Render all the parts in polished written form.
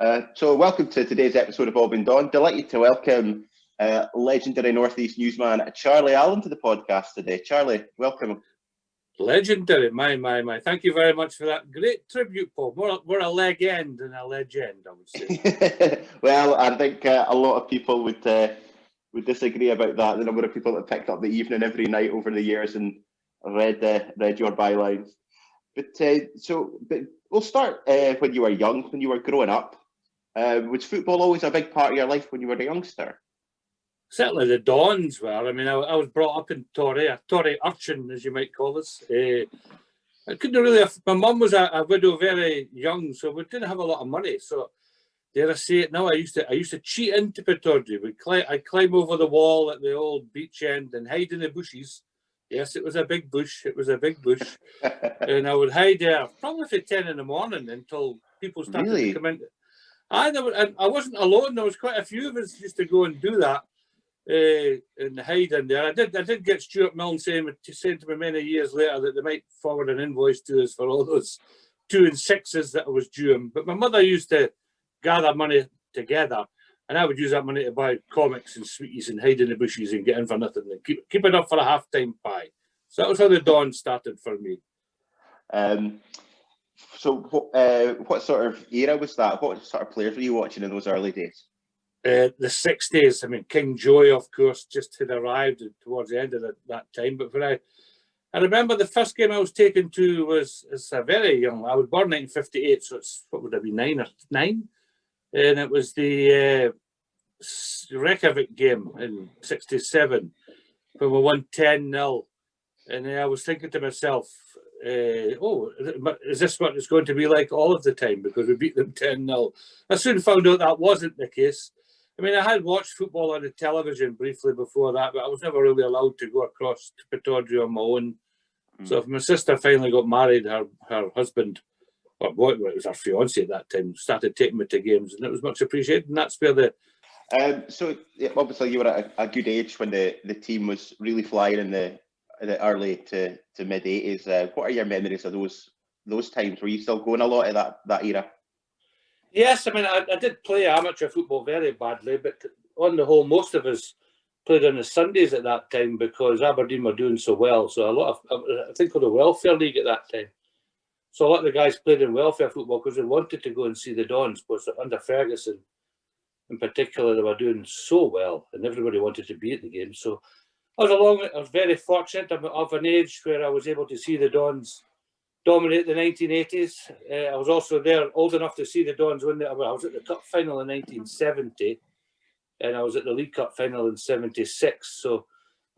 So welcome to today's episode of All Been Done. Delighted to welcome legendary North East newsman Charlie Allan to the podcast today. Charlie, welcome. Legendary, my. Thank you very much for that great tribute, Paul. We're a legend and a legend, I would say. Well, I think a lot of people would disagree about that. The number of people that picked up the evening every night over the years and read your bylines. But we'll start when you were young, when you were growing up. Was football always a big part of your life when you were a youngster? Certainly the Dons were. I mean, I was brought up in Torry, a Torry urchin, as you might call us. I couldn't really. My mum was a widow very young, so we didn't have a lot of money. So dare I say it now? I used to cheat into Pittodrie. I'd climb over the wall at the old beach end and hide in the bushes. Yes, it was a big bush. It was a big bush, and I would hide there probably for 10 in the morning until people started to come in. And I wasn't alone. There was quite a few of us used to go and do that and hide in there. I did get Stuart Milne saying to me many years later that they might forward an invoice to us for all those 2 and 6s that I was due him. But my mother used to gather money together, and I would use that money to buy comics and sweeties and hide in the bushes and get in for nothing and keep it up for a half-time pie. So that was how the Dawn started for me. So what sort of era was that? What sort of players were you watching in those early days? The 60s. I mean, King Joey, of course, just had arrived towards the end of that time. But when I remember the first game I was taken to was a very young. I was born in 1958, so it's what would I be, 9 or 9? And it was the Reykjavik game in '67 when we won 10-0. And I was thinking to myself, is this what it's going to be like all of the time? Because we beat them 10-0. I soon found out that wasn't the case. I mean, I had watched football on the television briefly before that, but I was never really allowed to go across to Pittodrie on my own. So if my sister finally got married, her husband, or it was her fiancé at that time, started taking me to games, and it was much appreciated. And that's where the... So obviously you were at a good age when the team was really flying in the early to mid 80s. What are your memories of those times? Were you still going a lot of that era? Yes, I mean, I did play amateur football very badly, but on the whole, most of us played on the Sundays at that time because Aberdeen were doing so well. So I think of the welfare league at that time. So a lot of the guys played in welfare football because they wanted to go and see the Dons, because under Ferguson in particular, they were doing so well and everybody wanted to be at the game. So I was very fortunate. I'm of an age where I was able to see the Dons dominate the 1980s. I was also there old enough to see the Dons win. I was at the Cup final in 1970, and I was at the League Cup final in '76. So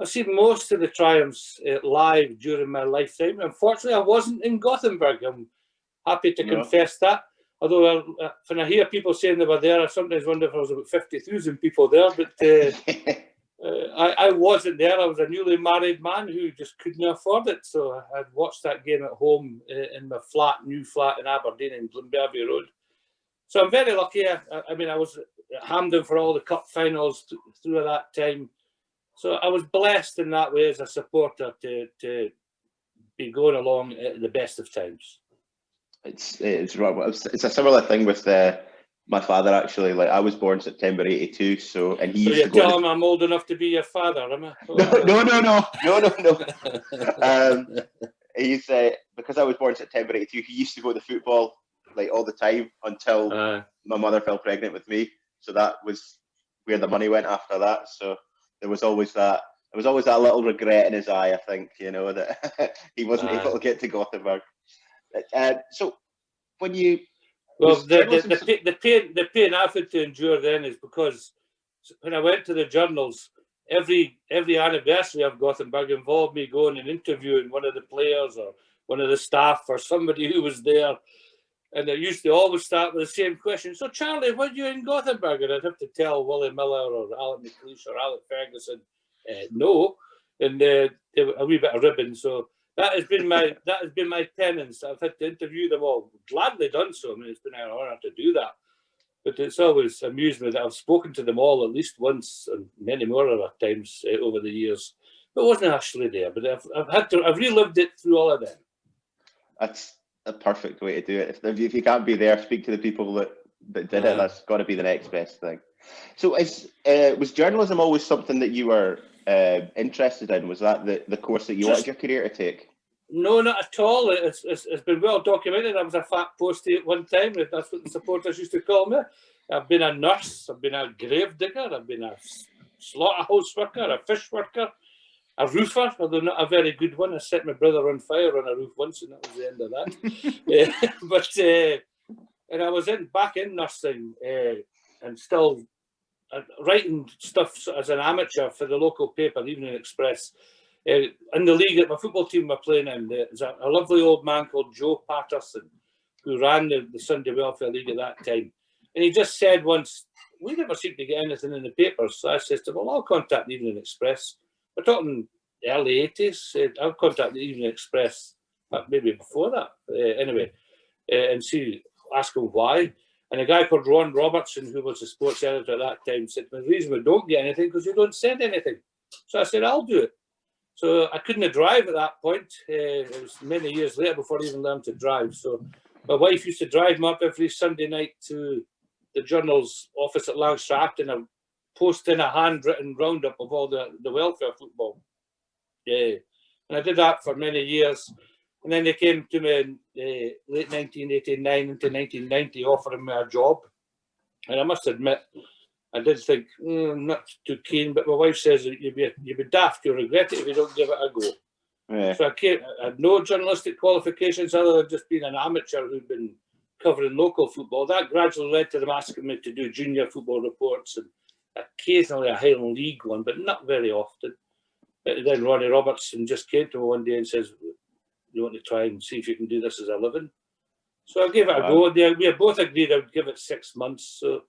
I've seen most of the triumphs live during my lifetime. Unfortunately, I wasn't in Gothenburg. I'm happy to confess that. Although when I hear people saying they were there, I sometimes wonder if there was about 50,000 people there. But I wasn't there. I was a newly married man who just couldn't afford it. So I'd watched that game at home in my new flat in Aberdeen in Glenbervie Road. So I'm very lucky. I mean, I was at Hampden for all the cup finals through that time. So I was blessed in that way as a supporter to be going along at the best of times. It's a similar thing with my father, actually. Like, I was born September '82, so he used to go. Tell him I'm old enough to be your father, am I? No. He's because I was born September '82. He used to go to football like all the time until my mother fell pregnant with me. So that was where the money went after that. So there was always that. There was always that little regret in his eye, I think, that he wasn't able to get to Gothenburg. So when you... Well, the pain I've had to endure then is because when I went to the journals, every anniversary of Gothenburg involved me going and interviewing one of the players or one of the staff or somebody who was there. And they used to always start with the same question. So, Charlie, were you in Gothenburg? And I'd have to tell Willie Miller or Alan McLeish or Alec Ferguson, no. And a wee bit of ribbon. So that has been my penance. I've had to interview them all. Gladly done so. I mean, it's been an honour to do that. But it's always amused me that I've spoken to them all at least once and many more other times over the years. But I wasn't actually there. But I've relived it through all of them. That's a perfect way to do it. If you can't be there, speak to the people that that did it. That's got to be the next best thing. So, was journalism always something that you were interested in? Was that the course that you wanted your career to take? No, not at all. It's been well documented. I was a fat postie at one time. That's what the supporters used to call me. I've been a nurse. I've been a grave digger. I've been a slaughterhouse worker, a fish worker, a roofer, although not a very good one. I set my brother on fire on a roof once, and that was the end of that. And I was back in nursing and still writing stuff as an amateur for the local paper, Evening Express. In the league that my football team were playing in, there's a lovely old man called Joe Patterson who ran the Sunday Welfare League at that time. And he just said once, we never seem to get anything in the papers. So I said to him, well, I'll contact the Evening Express. We're talking early 80s. I'll contact the Evening Express, maybe before that. And ask him why. And a guy called Ron Robertson, who was the sports editor at that time, said, the reason we don't get anything because you don't send anything. So I said, I'll do it. So I couldn't drive at that point. It was many years later before I even learned to drive. So my wife used to drive me up every Sunday night to the Journal's office at Langstrath and post in a handwritten roundup of all the welfare football. And I did that for many years. And then they came to me in late 1989 into 1990 offering me a job. And I must admit, I did think, I'm not too keen, but my wife says you'd be daft, you'll regret it if you don't give it a go. Yeah. So I had no journalistic qualifications other than just being an amateur who'd been covering local football. That gradually led to them asking me to do junior football reports and occasionally a Highland League one, but not very often. But then Ronnie Robertson just came to me one day and says, you want to try and see if you can do this as a living? So I gave it a go. We both agreed I would give it 6 months. So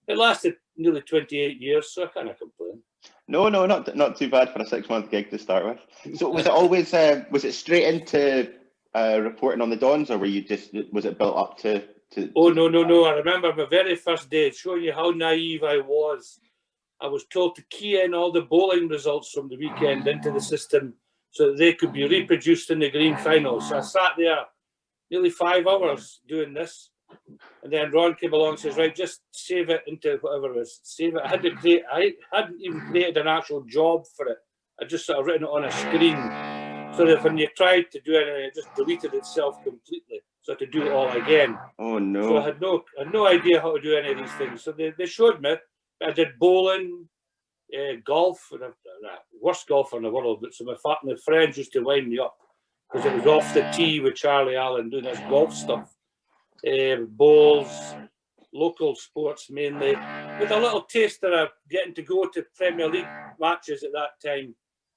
it lasted nearly 28 years, so I can't complain. No, not too bad for a 6-month gig to start with. So was it always was it straight into reporting on the Dons, or was it built up to? Oh no! I remember my very first day, showing you how naive I was. I was told to key in all the bowling results from the weekend into the system so that they could be reproduced in the green final. So I sat there nearly 5 hours doing this. And then Ron came along and says, right, just save it into whatever it is. Save it. I hadn't even created an actual job for it. I just sort of written it on a screen. So that when you tried to do anything, it just deleted itself completely. So I had to do it all again. Oh, no. So I had no idea how to do any of these things. So they showed me. I did bowling, golf, and worst golfer in the world. But so my friends used to wind me up because it was off the tee with Charlie Allan doing this golf stuff. Bowls, local sports mainly, with a little taster of getting to go to Premier League matches at that time.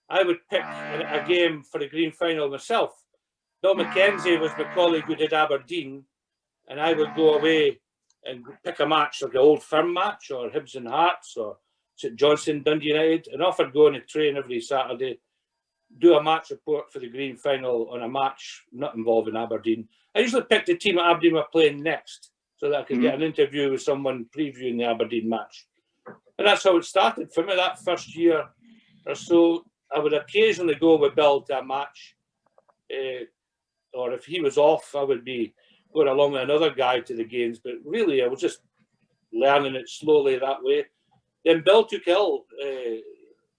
I would pick a game for the green final myself. Bill Mackenzie was my colleague who did Aberdeen, and I would go away and pick a match, like an Old Firm match, or Hibs and Hearts, or St Johnstone, Dundee United, and off I'd go on a train every Saturday, do a match report for the green final on a match not involving Aberdeen. I usually picked the team at Aberdeen were playing next so that I could get an interview with someone previewing the Aberdeen match. And that's how it started. For me, that first year or so, I would occasionally go with Bill to a match. Or if he was off, I would be going along with another guy to the games. But really, I was just learning it slowly that way. Then Bill took ill. It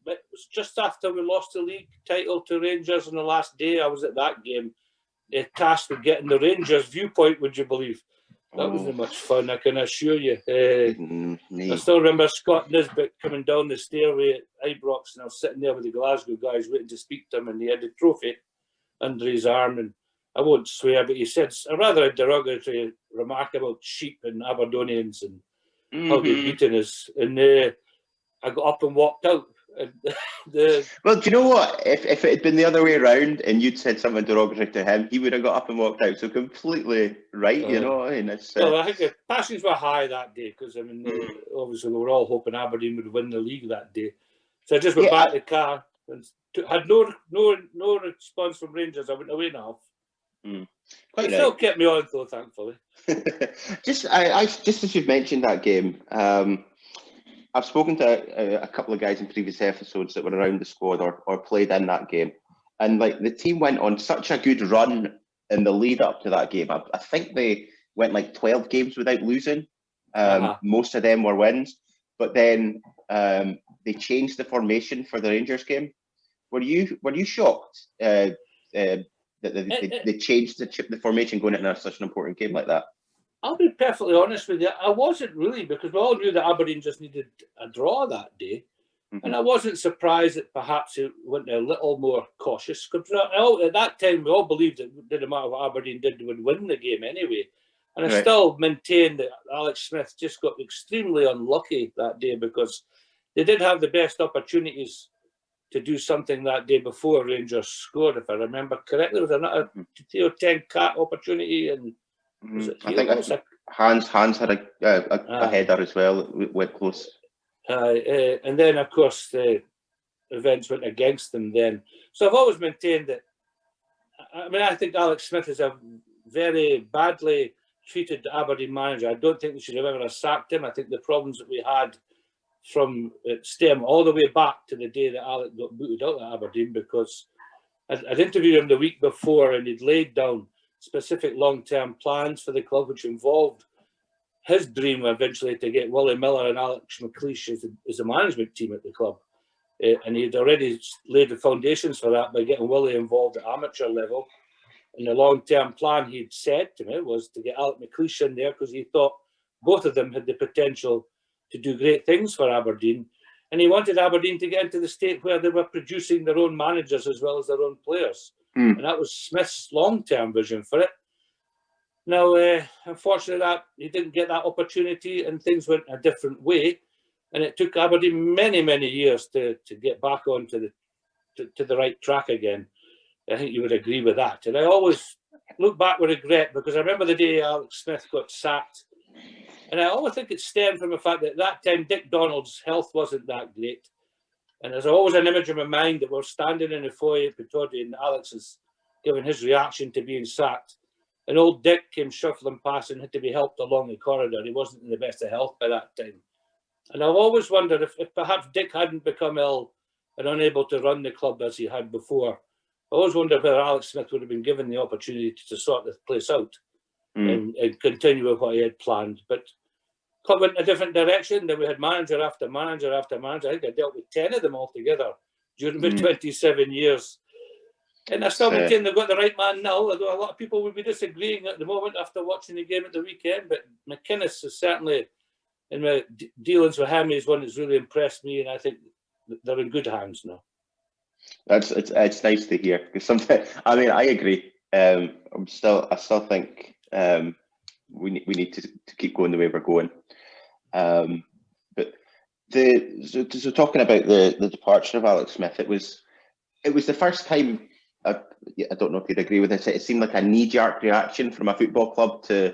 was just after we lost the league title to Rangers on the last day. I was at that game. Tasked with getting the Rangers viewpoint, would you believe? That wasn't much fun, I can assure you. I still remember Scott Nisbet coming down the stairway at Ibrox, and I was sitting there with the Glasgow guys waiting to speak to him, and he had the trophy under his arm, and I won't swear, but he said a rather derogatory remark about sheep and Aberdonians and how they'd beaten us, and I got up and walked out. Well, do you know what? If it had been the other way around and you'd said something derogatory to him, he would have got up and walked out. So completely right, you know. I mean, it's, well, I think the passions were high that day because I mean, obviously we were all hoping Aberdeen would win the league that day. So I just went back to the car and had no response from Rangers. I went away now. Quite right. Still kept me on though, thankfully. just as you've mentioned that game. I've spoken to a couple of guys in previous episodes that were around the squad or played in that game. And like the team went on such a good run in the lead up to that game. I think they went like 12 games without losing. Most of them were wins, but then they changed the formation for the Rangers game. Were you shocked that they changed the formation going into such an important game like that? I'll be perfectly honest with you. I wasn't really, because we all knew that Aberdeen just needed a draw that day. And I wasn't surprised that perhaps it went a little more cautious. Because at that time, we all believed that it didn't matter what Aberdeen did, they would win the game anyway. And I still maintain that Alex Smith just got extremely unlucky that day, because they did have the best opportunities to do something that day before Rangers scored, if I remember correctly. There was another 10 cat opportunity, and I think Hans had a header as well. Went close. And then, of course, the events went against them then. So I've always maintained that. I mean, I think Alex Smith is a very badly treated Aberdeen manager. I don't think we should have ever sacked him. I think the problems that we had from stem all the way back to the day that Alex got booted out at Aberdeen, because I'd interviewed him the week before, and he'd laid down specific long-term plans for the club, which involved his dream eventually to get Willie Miller and Alex McLeish as the management team at the club. And he'd already laid the foundations for that by getting Willie involved at amateur level. And the long-term plan he'd said to me was to get Alex McLeish in there, because he thought both of them had the potential to do great things for Aberdeen. And he wanted Aberdeen to get into the state where they were producing their own managers as well as their own players. And that was Smith's long-term vision for it. Now, unfortunately, that he didn't get that opportunity, and things went a different way. And it took Aberdeen many, many years to get back onto the right track again. I think you would agree with that. And I always look back with regret, because I remember the day Alex Smith got sacked. And I always think it stemmed from the fact that at that time Dick Donald's health wasn't that great. And there's always an image in my mind that we're standing in the foyer at Pittodrie, and Alex is giving his reaction to being sacked. And old Dick came shuffling past and had to be helped along the corridor. He wasn't in the best of health by that time. And I've always wondered if perhaps Dick hadn't become ill and unable to run the club as he had before. I always wondered whether Alex Smith would have been given the opportunity to sort the place out and continue with what he had planned. But club went in a different direction. Then we had manager after manager after manager. I think I dealt with 10 of them altogether during the 27 years. And I still maintain they've got the right man now, although a lot of people would be disagreeing at the moment after watching the game at the weekend. But McInnes is certainly, in my dealings with him, is one that's really impressed me, and I think they're in good hands now. It's nice to hear, because sometimes, I mean, I agree. I still think we need to keep going the way we're going. But so talking about the departure of Alex Smith, it was the first time. I don't know if you'd agree with this. It seemed like a knee-jerk reaction from a football club to,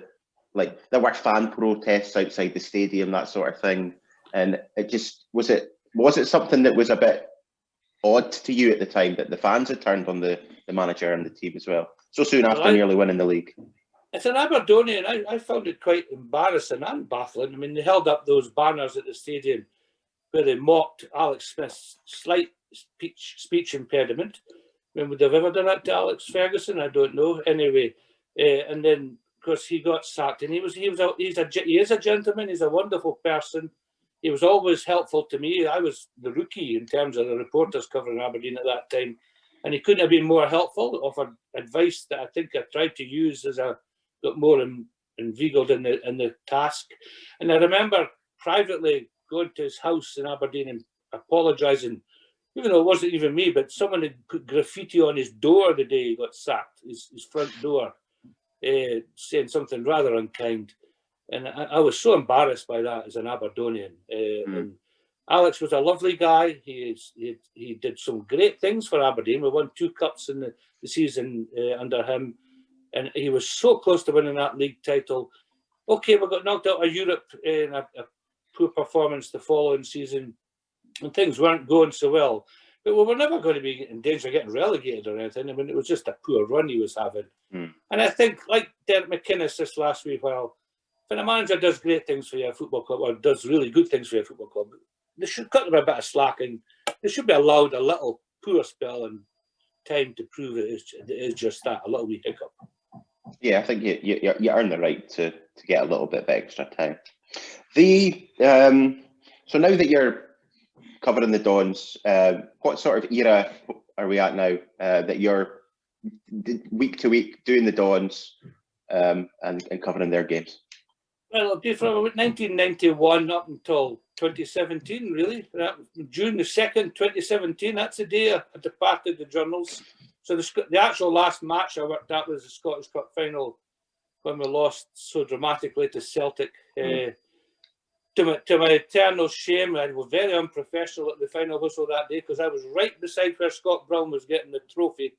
like, there were fan protests outside the stadium, that sort of thing, and it just was it something that was a bit odd to you at the time, that the fans had turned on the manager and the team as well, so soon after nearly winning the league? It's an Aberdonian. I found it quite embarrassing and baffling. I mean, they held up those banners at the stadium where they mocked Alex Smith's slight speech impediment. I mean, would they have ever done that to Alex Ferguson? I don't know. Anyway, and then of course he got sacked, and he is a gentleman. He's a wonderful person. He was always helpful to me. I was the rookie in terms of the reporters covering Aberdeen at that time, and he couldn't have been more helpful. Offered advice that I think I tried to use as I got more inveigled in the task. And I remember privately going to his house in Aberdeen and apologising, even though it wasn't even me, but someone had put graffiti on his door the day he got sacked, his front door, saying something rather unkind. And I was so embarrassed by that as an Aberdonian. And Alex was a lovely guy. He did some great things for Aberdeen. We won 2 cups in the season under him. And he was so close to winning that league title. Okay, we got knocked out of Europe in a poor performance the following season, and things weren't going so well. But we were never going to be in danger of getting relegated or anything. I mean, it was just a poor run he was having. And I think, like Derek McInnes this last week, well, when a manager does great things for your football club, or does really good things for your football club, they should cut them a bit of slack, and they should be allowed a little poor spell and time to prove it is just that, a little wee hiccup. Yeah, I think you earn the right to get a little bit of extra time. So now that you're covering the Dons, what sort of era are we at now that you're week to week doing the Dons and covering their games? Well, it'll be from 1991 up until 2017, really. June the 2nd, 2017, that's the day I departed the journals. So the actual last match I worked at was the Scottish Cup final when we lost so dramatically to Celtic. To my eternal shame, I was very unprofessional at the final whistle that day because I was right beside where Scott Brown was getting the trophy.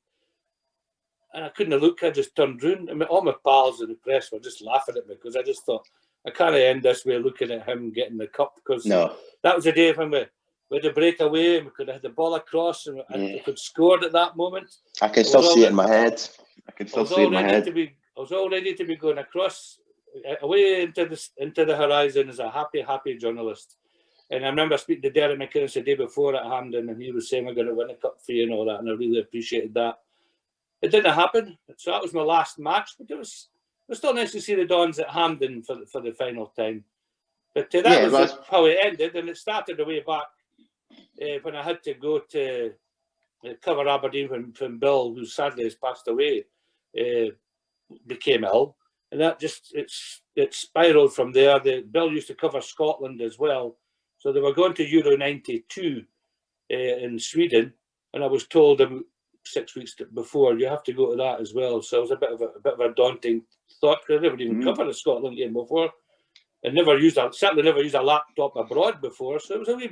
And I couldn't look, I just turned round. I mean, all my pals in the press were just laughing at me because I just thought, I can't end this way looking at him getting the cup because that was the day when we had to break away and we could have had the ball across and we could scored at that moment. I can still see it in my head. I was all ready to be going across away into the horizon as a happy journalist. And I remember speaking to Derek McInnes the day before at Hampden, and he was saying we're going to win a cup for you and all that, and I really appreciated that. It didn't happen, so that was my last match. But it was still nice to see the Dons at Hampden for the final time. But that was how it ended, and it started way back when I had to go to cover Aberdeen when Bill, who sadly has passed away, became ill, and that just it spiraled from there. Bill used to cover Scotland as well, so they were going to Euro '92 in Sweden, and I was told 6 weeks before you have to go to that as well. So it was a bit of a daunting thought because I never even covered a Scotland game before, and certainly never used a laptop abroad before. So it was a wee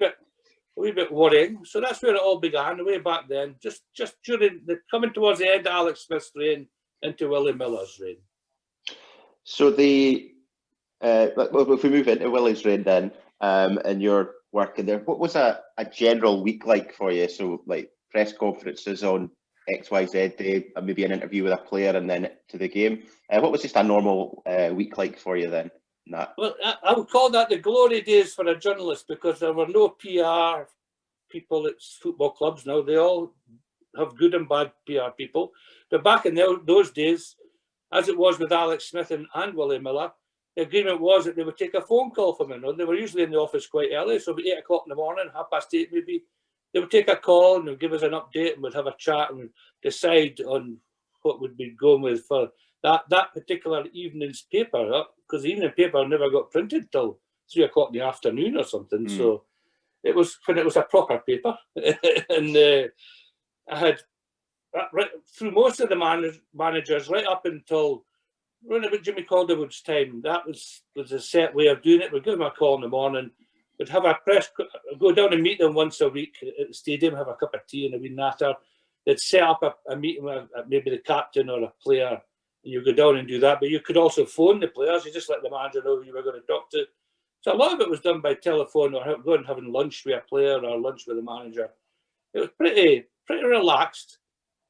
bit worrying. So that's where it all began, way back then, just during coming towards the end of Alex Smith's reign into Willie Miller's reign. So if we move into Willie's reign then, and your work in there, what was a general week like for you? So like press conferences on XYZ day, maybe an interview with a player, and then to the game. What was just a normal week like for you then? Well, I would call that the glory days for a journalist because there were no PR people at football clubs now. They all have good and bad PR people. But back in those days, as it was with Alex Smith and Willie Miller, the agreement was that they would take a phone call from him. They were usually in the office quite early, so about 8 o'clock in the morning, 8:30 maybe, they would take a call and they'd give us an update and we'd have a chat and we'd decide on what we'd be going with for that particular evening's paper, because the evening paper never got printed till 3 o'clock in the afternoon or something. So it was when it was a proper paper. And I had, right through most of the managers, right up until around about Jimmy Calderwood's time, that was a set way of doing it. We'd give them a call in the morning, we'd have a press, go down and meet them once a week at the stadium, have a cup of tea and a wee natter. They'd set up a meeting with maybe the captain or a player, and you go down and do that. But you could also phone the players. You just let the manager know who you were going to talk to. So a lot of it was done by telephone or going and having lunch with a player or lunch with the manager. It was pretty relaxed.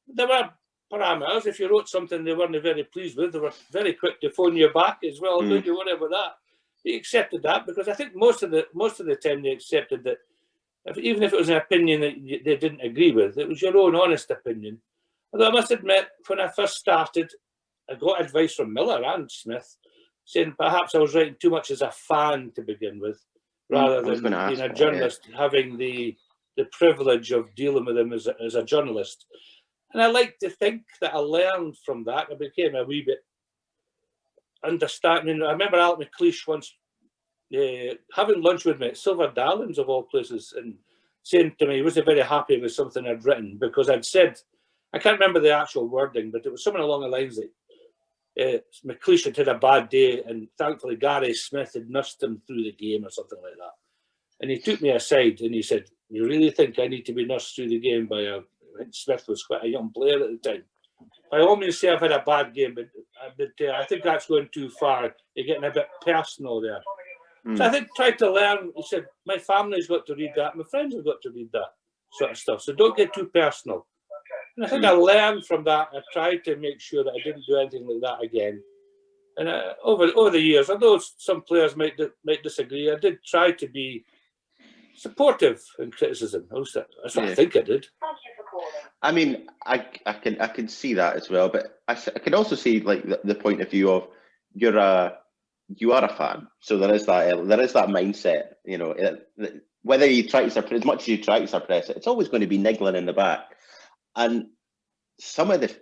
There were parameters. If you wrote something they weren't very pleased with, they were very quick to phone you back as well. Don't you worry about that. They accepted that because I think most of the time they accepted that even if it was an opinion that they didn't agree with, it was your own honest opinion. Although I must admit, when I first started, I got advice from Miller and Smith saying perhaps I was writing too much as a fan to begin with, rather than being a journalist, having the privilege of dealing with them as a journalist. And I like to think that I learned from that. I became a wee bit understanding. I remember Allan McLeish once having lunch with me at Silver Darlings, of all places, and saying to me he wasn't very happy with something I'd written because I'd said, I can't remember the actual wording, but it was something along the lines that McLeish had a bad day and thankfully Gary Smith had nursed him through the game or something like that. And he took me aside and he said, "You really think I need to be nursed through the game by I think Smith was quite a young player at the time. By all means say I've had a bad game, but I think that's going too far. You're getting a bit personal there." So I think tried to learn. He said, my family's got to read that, my friends have got to read that sort of stuff. So don't get too personal. And I think I learned from that. I tried to make sure that I didn't do anything like that again. And over the years, although some players might disagree, I did try to be supportive in criticism. That's what I think I did. I mean, I can see that as well, but I can also see like the point of view of you're a you are a fan, so there is that mindset. You know, whether you try to suppress, as much as you try to suppress it, it's always going to be niggling in the back. And some of the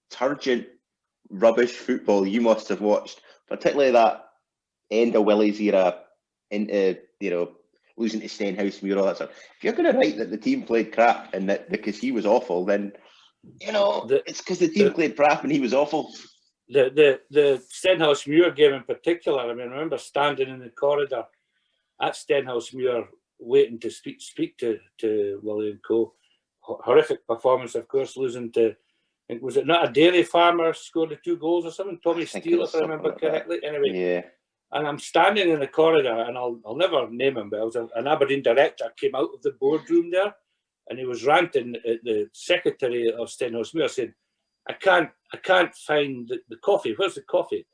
turgent, rubbish football you must have watched, particularly that end of Willie's era into, losing to Stenhousemuir, all that stuff. If you're going to write that the team played crap and that because he was awful, then it's because the team played crap and he was awful. The Stenhousemuir game in particular, I mean, I remember standing in the corridor at Stenhousemuir waiting to speak to Willie and co. Horrific performance, of course, losing to, I think, was it not a dairy farmer scored the 2 goals or something? Tommy Steele, if I remember correctly. Anyway, yeah. And I'm standing in the corridor, and I'll never name him, but it was an Aberdeen director came out of the boardroom there, and he was ranting at the secretary of Stenhousemuir, saying, I can't find the coffee. Where's the coffee?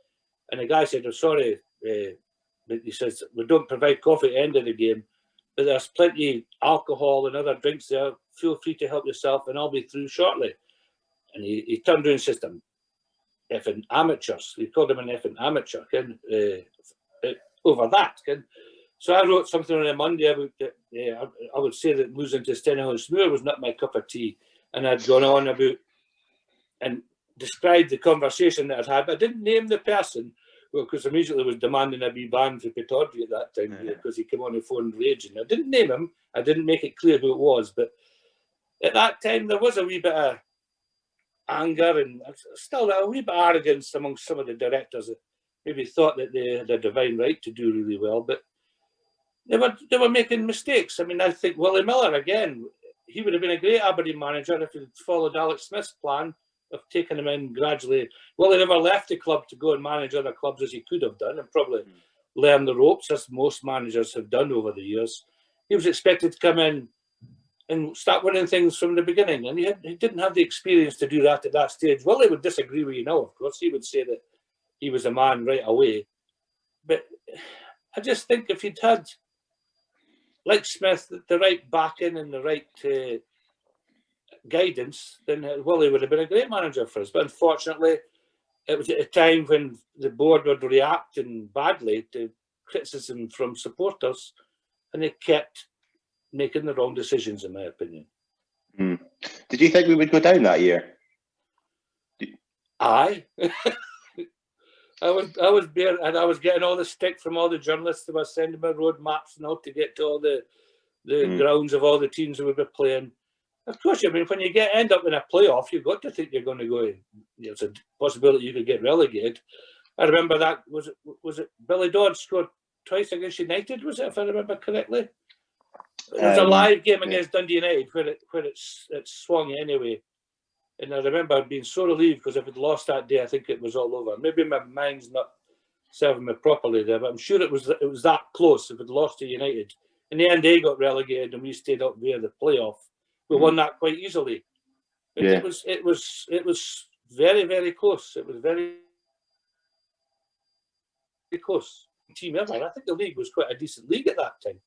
And the guy said, I'm sorry, but he says, we don't provide coffee at the end of the game, but there's plenty alcohol and other drinks there. Feel free to help yourself, and I'll be through shortly. And he turned around and said, effing amateurs. He called him an effing amateur over that. So I wrote something on a Monday about that. I would say that losing to Stenhousemuir was not my cup of tea. And I'd gone on about and described the conversation that I'd had, but I didn't name the person, because immediately was demanding a wee ban for Pittodrie at that time, because he came on the phone raging. I didn't name him. I didn't make it clear who it was, but at that time there was a wee bit of anger and still a wee bit of arrogance among some of the directors that maybe thought that they had a divine right to do really well, but they were making mistakes. I mean, I think Willie Miller, again, he would have been a great Aberdeen manager if he'd followed Alex Smith's plan of taking him in gradually. Willie never left the club to go and manage other clubs as he could have done and probably learn the ropes, as most managers have done over the years. He was expected to come in and start winning things from the beginning, and he didn't have the experience to do that at that stage. Willie would disagree with you now, of course. He would say that he was a man right away. But I just think if he'd had, like Smith, the right backing and the right guidance, then Willie would have been a great manager for us. But unfortunately, it was at a time when the board were reacting badly to criticism from supporters, and they kept making the wrong decisions, in my opinion. Did you think we would go down that year? Aye. I was bare, and I was getting all the stick from all the journalists who were sending me road maps and all to get to all the grounds of all the teams who would be playing. Of course, I mean, when you end up in a playoff, you've got to think you're going to go. There's a possibility you could get relegated. I remember that was it Billy Dodd scored twice against United, was it, if I remember correctly? It was a live game against Dundee United where it swung anyway. And I remember being so relieved, because if we'd lost that day, I think it was all over. Maybe my mind's not serving me properly there, but I'm sure it was that close if we'd lost to United. In the end, they got relegated and we stayed up via the playoff. We won that quite easily. But it was very, very close. It was very, very close. Team ever. I think the league was quite a decent league at that time.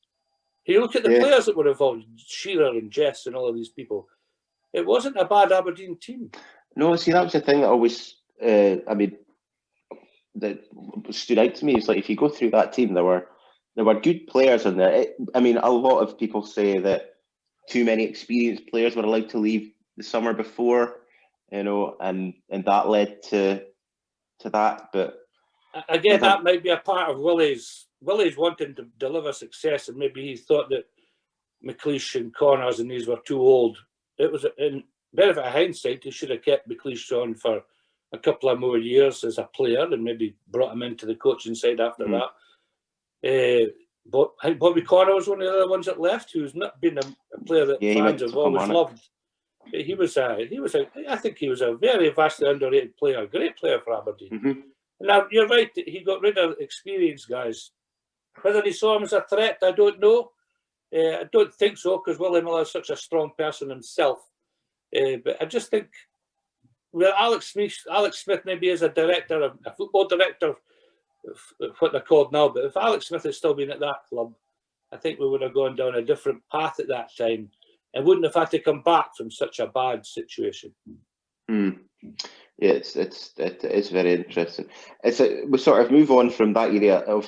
You look at the players that were involved, Shearer and Jess and all of these people. It wasn't a bad Aberdeen team. No, see, that was the thing that always, that stood out to me. Is like, if you go through that team, there were good players in there. A lot of people say that too many experienced players were allowed to leave the summer before, and that led to that. But again, that might be a part of Willie's wanting to deliver success, and maybe he thought that McLeish and Connors and these were too old. It was, in benefit of hindsight, he should have kept McLeish on for a couple of more years as a player and maybe brought him into the coaching side after that. But I think Bobby Connor was one of the other ones that left, who's not been a player that fans have always loved. But I think he was a very vastly underrated player, a great player for Aberdeen. Now, you're right, he got rid of experienced guys. Whether he saw him as a threat, I don't know. I don't think so, because Willie Miller is such a strong person himself. But I just think, well, Alex Smith maybe is a director, a football director, what they're called now. But if Alex Smith had still been at that club, I think we would have gone down a different path at that time and wouldn't have had to come back from such a bad situation. Yeah, it's very interesting. We sort of move on from that area of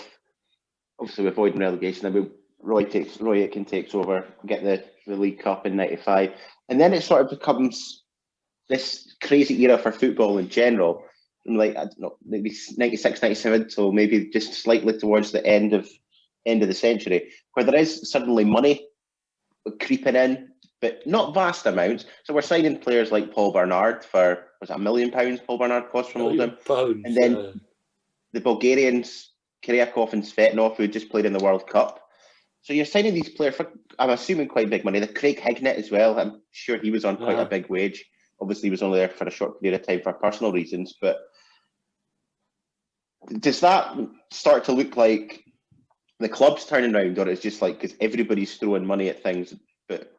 obviously avoiding relegation. Then Roy Aitken takes over, get the League Cup in '95, and then it sort of becomes this crazy era for football in general. Like, I don't know, maybe '96, '97, so maybe just slightly towards the end of the century, where there is suddenly money creeping in, but not vast amounts. So we're signing players like Paul Bernard for, was it £1 million Paul Bernard cost from Oldham? And then the Bulgarians, Kiryakov and Svetnov, who just played in the World Cup. So you're signing these players for, I'm assuming, quite big money. The Craig Hignett as well. I'm sure he was on quite a big wage. Obviously, he was only there for a short period of time for personal reasons. But does that start to look like the club's turning around, or it's just like because everybody's throwing money at things? But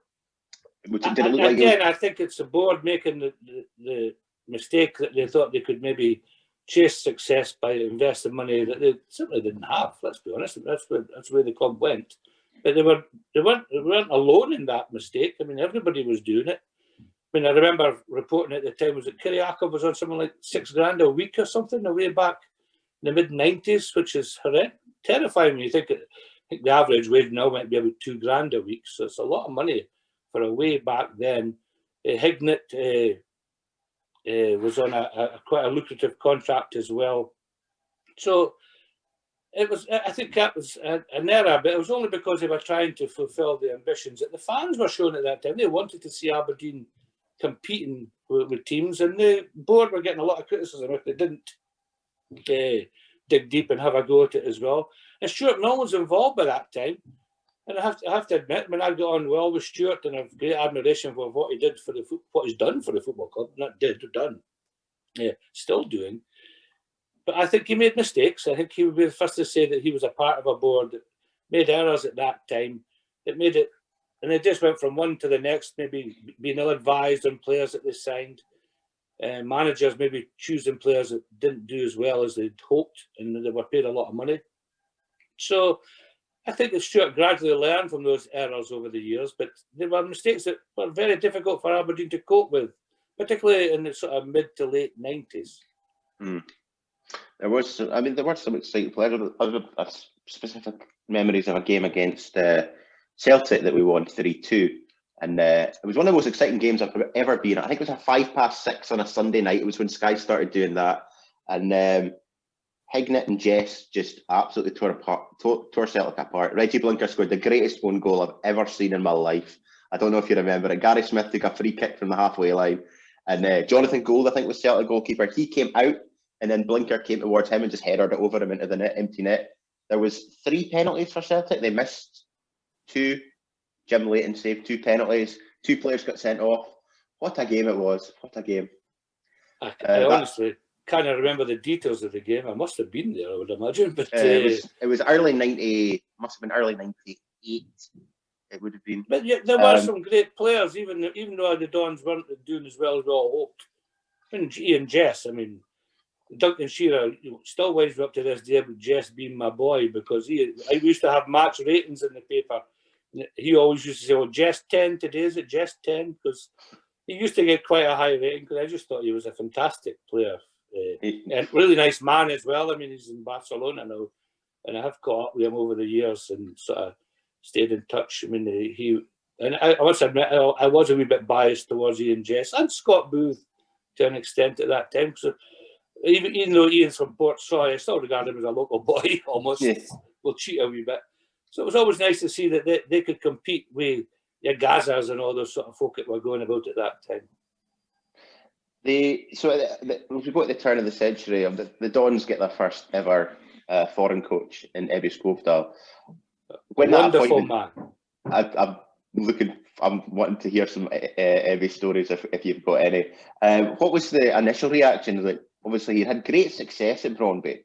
did it look like again, I think it's the board making the mistake that they thought they could maybe chase success by investing money that they simply didn't have. Let's be honest. That's where the club went. But they weren't alone in that mistake. I mean, everybody was doing it. I mean, I remember reporting at the time, was it Kiryakov was on something like $6,000 a week or something, way back in the mid-90s, which is horrendous, terrifying when you think it. I think the average wage now might be about $2,000 a week, so it's a lot of money for a way back then. Hignett was on a quite a lucrative contract as well. So it was, I think that was an error, but it was only because they were trying to fulfil the ambitions that the fans were showing at that time. They wanted to see Aberdeen competing with teams, and the board were getting a lot of criticism if they didn't dig deep and have a go at it as well. And Stuart Mill was involved by that time. And I have to admit, I mean, I got on well with Stuart, and I have great admiration for what he did for what he's done for the football club. Not done, still doing. But I think he made mistakes. I think he would be the first to say that he was a part of a board that made errors at that time. It made it, and it just went from one to the next. Maybe being ill-advised on players that they signed, managers maybe choosing players that didn't do as well as they'd hoped, and they were paid a lot of money. So I think that Stuart gradually learned from those errors over the years, but they were mistakes that were very difficult for Aberdeen to cope with, particularly in the sort of mid to late 90s. There were some exciting players. I have specific memories of a game against Celtic that we won 3-2. And it was one of the most exciting games I've ever been at. I think it was a 6:05 on a Sunday night. It was when Sky started doing that. And Hignett and Jess just absolutely tore Celtic apart. Reggie Blinker scored the greatest own goal I've ever seen in my life. I don't know if you remember it. Gary Smith took a free kick from the halfway line. And Jonathan Gould, I think, was Celtic goalkeeper. He came out, and then Blinker came towards him and just headed it over him into the net, empty net. There was 3 penalties for Celtic. They missed 2. Jim Leighton saved 2 penalties. 2 players got sent off. What a game it was. What a game. I honestly can't remember the details of the game. I must have been there, I would imagine. But it was early 90, must have been early 98. It would have been. But yeah, there were some great players, even though the Dons weren't doing as well as we all hoped. And Ian Jess, I mean, Duncan Shearer still winds me up to this day about Jess being my boy, because I used to have match ratings in the paper. He always used to say, "Oh, Jess 10 today, is it Jess 10?" Because he used to get quite a high rating, because I just thought he was a fantastic player. And really nice man as well. I mean, he's in Barcelona now, and I have caught up with him over the years and sort of stayed in touch. I mean, I must admit, I was a wee bit biased towards Ian Jess and Scott Booth to an extent at that time. So even though Ian's from Portsoy, I still regard him as a local boy almost. Yes. We'll cheat a wee bit. So it was always nice to see that they could compete with your Gazas and all those sort of folk that were going about at that time. If we go at the turn of the century, the Dons get their first ever foreign coach in Ebbe Skovdahl. Wonderful man. I'm wanting to hear some Ebbe stories if you've got any. What was the initial reaction? Like, obviously, he had great success at Brøndby,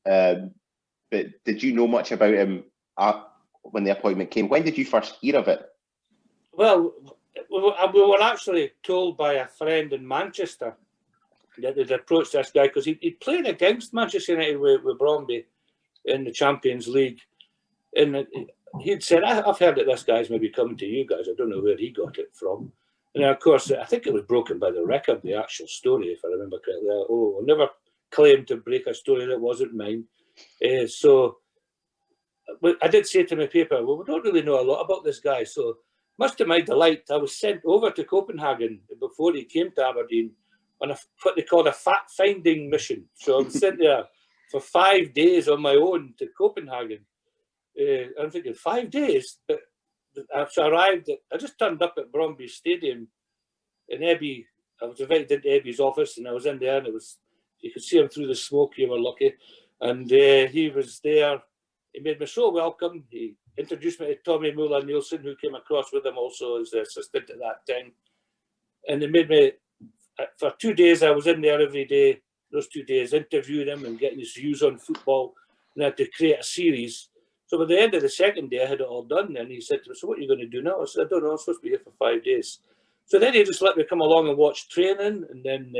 but did you know much about him when the appointment came? When did you first hear of it? Well, we were actually told by a friend in Manchester that they'd approached this guy because he'd played against Manchester United with Brøndby in the Champions League. And he'd said, I've heard that this guy's maybe coming to you guys. I don't know where he got it from. And of course, I think it was broken by the record, the actual story, if I remember correctly. Oh, I never claimed to break a story that wasn't mine. So I did say to my paper, well, we don't really know a lot about this guy. So much to my delight, I was sent over to Copenhagen before he came to Aberdeen on what they called a fact-finding mission. So I was sent there for 5 days on my own to Copenhagen. I'm thinking, 5 days? But I arrived, I just turned up at Bromby Stadium in Ebby. I was invited into Ebby's office, and I was in there, and it was, you could see him through the smoke, you were lucky. And he was there. He made me so welcome. He introduced me to Tommy Muller-Nielsen, who came across with him also as the assistant at that time. And they made me, for 2 days, I was in there every day, those 2 days, interviewing him and getting his views on football. And I had to create a series. So by the end of the second day, I had it all done. And he said to me, so what are you going to do now? I said, I don't know, I'm supposed to be here for 5 days. So then he just let me come along and watch training. And then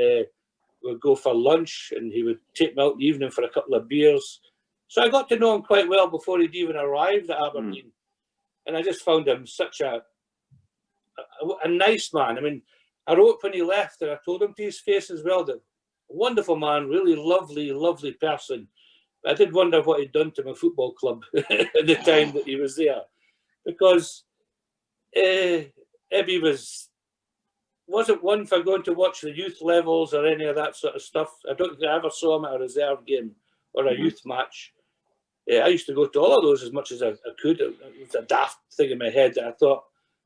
we'd go for lunch. And he would take me out in the evening for a couple of beers. So I got to know him quite well before he'd even arrived at Aberdeen. And I just found him such a nice man. I mean, I wrote when he left, and I told him to his face as well, that wonderful man, really lovely, lovely person. I did wonder what he'd done to my football club at the time that he was there. Because Ebby wasn't one for going to watch the youth levels or any of that sort of stuff. I don't think I ever saw him at a reserve game or a youth match. I used to go to all of those as much as I could. It was a daft thing in my head that I thought,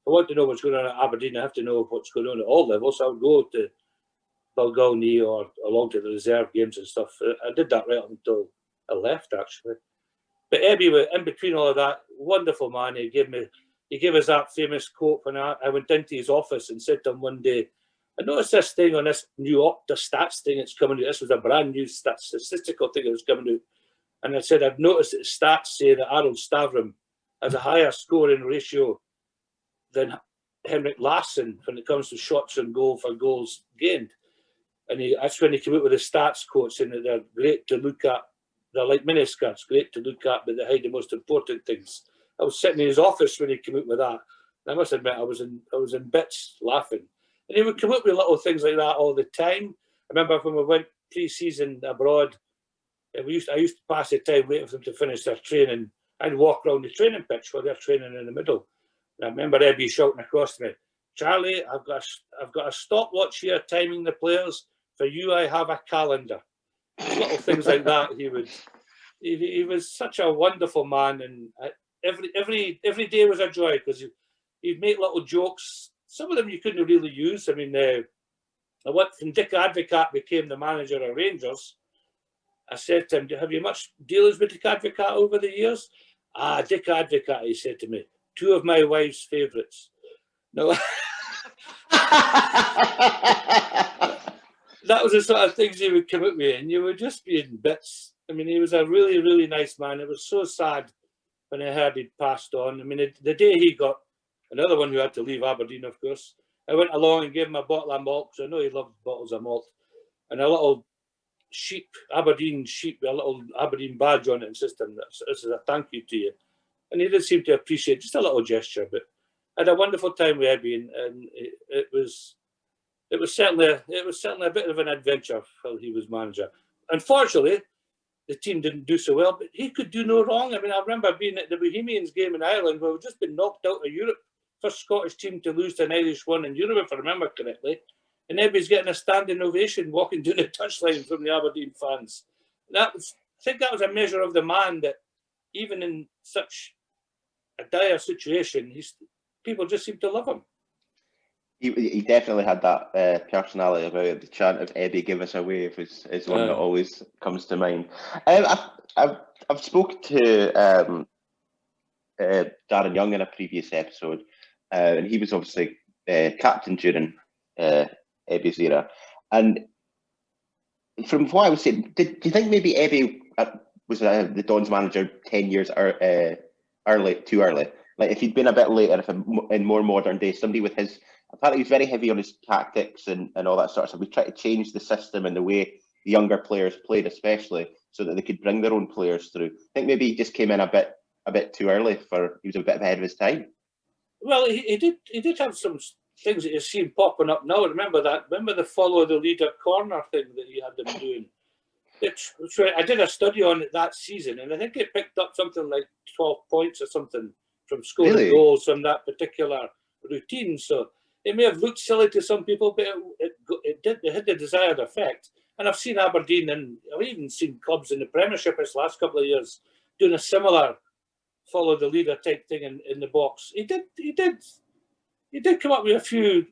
I want to know what's going on at Aberdeen. I have to know what's going on at all levels. So I would go to Balgownie or along to the reserve games and stuff. I did that right up until I left, actually. But Ebby, in between all of that, wonderful man. He gave us that famous quote when I went into his office and said to him one day, I noticed this thing on this new Opta stats thing that's coming out. This was a brand new statistical thing that was coming out. And I said, I've noticed that stats say that Harold Stavrum has a higher scoring ratio than Henrik Larsson when it comes to shots on goal for goals gained. And that's when he came out with the stats quotes, saying that they're great to look at. They're like miniskirts, great to look at, but they hide the most important things. I was sitting in his office when he came out with that. And I must admit, I was in bits laughing. And he would come up with little things like that all the time. I remember when we went pre-season abroad, I used to pass the time waiting for them to finish their training. I'd walk around the training pitch while they're training in the middle. And I remember Ebby shouting across to me, Charlie, I've got a stopwatch here timing the players. For you, I have a calendar. Little things like that. He was such a wonderful man, and every day was a joy because he'd make little jokes. Some of them you couldn't really use. I mean, I went when Dick Advocat became the manager of Rangers. I said to him, have you much dealings with Dick Advocat over the years? Dick Advocat, he said to me, 2 of my wife's favourites. No. That was the sort of things he would come up with, and you would just be in bits. I mean, he was a really, really nice man. It was so sad when I heard he'd passed on. I mean, the day he got another one who had to leave Aberdeen, of course, I went along and gave him a bottle of malt, because I know he loved bottles of malt, and a little sheep, Aberdeen sheep, with a little Aberdeen badge on it, and system. This is a thank you to you. And he did seem to appreciate just a little gesture, but I had a wonderful time with Ebby, and it was certainly a bit of an adventure while he was manager. Unfortunately, the team didn't do so well, but he could do no wrong. I mean, I remember being at the Bohemians game in Ireland where we'd just been knocked out of Europe. First Scottish team to lose to an Irish one in Europe, if I remember correctly. And Ebby's getting a standing ovation walking down the touchline from the Aberdeen fans. I think that was a measure of the man that even in such a dire situation, people just seemed to love him. He definitely had that personality about it. The chant of Eddie, give us a wave is one that always comes to mind. I've spoken to Darren Young in a previous episode, and he was obviously captain during Ebbie's era. And from what I was saying, do you think maybe Ebbie was the Dons manager 10 years too early? Like if he'd been a bit later, if in more modern days, somebody with his, apparently he's very heavy on his tactics and all that sort of stuff. We try to change the system and the way the younger players played, especially so that they could bring their own players through. I think maybe he just came in a bit too early he was a bit ahead of his time. Well, he did have some things that you've seen popping up now. Remember that? Remember the follow the leader corner thing that you had them doing? I did a study on it that season, and I think it picked up something like 12 points or something from scoring goals from that particular routine. So it may have looked silly to some people, but it had the desired effect. And I've seen Aberdeen, and I've even seen clubs in the Premiership this last couple of years doing a similar follow the leader type thing in the box. He did come up with a few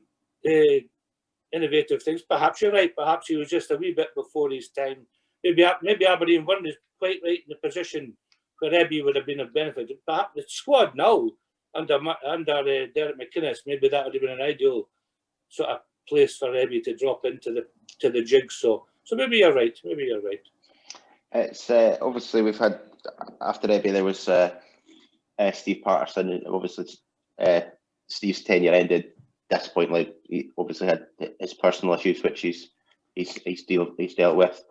innovative things. Perhaps you're right. Perhaps he was just a wee bit before his time. Maybe Aberdeen weren't quite right in the position where Ebby would have been of benefit. Perhaps the squad now under Derek McInnes, maybe that would have been an ideal sort of place for Ebby to drop into the jigsaw. So maybe you're right. Maybe you're right. It's obviously we've had after Ebby there was Steve Patterson, and obviously Steve's tenure ended disappointingly. He obviously had his personal issues, which he's dealt with.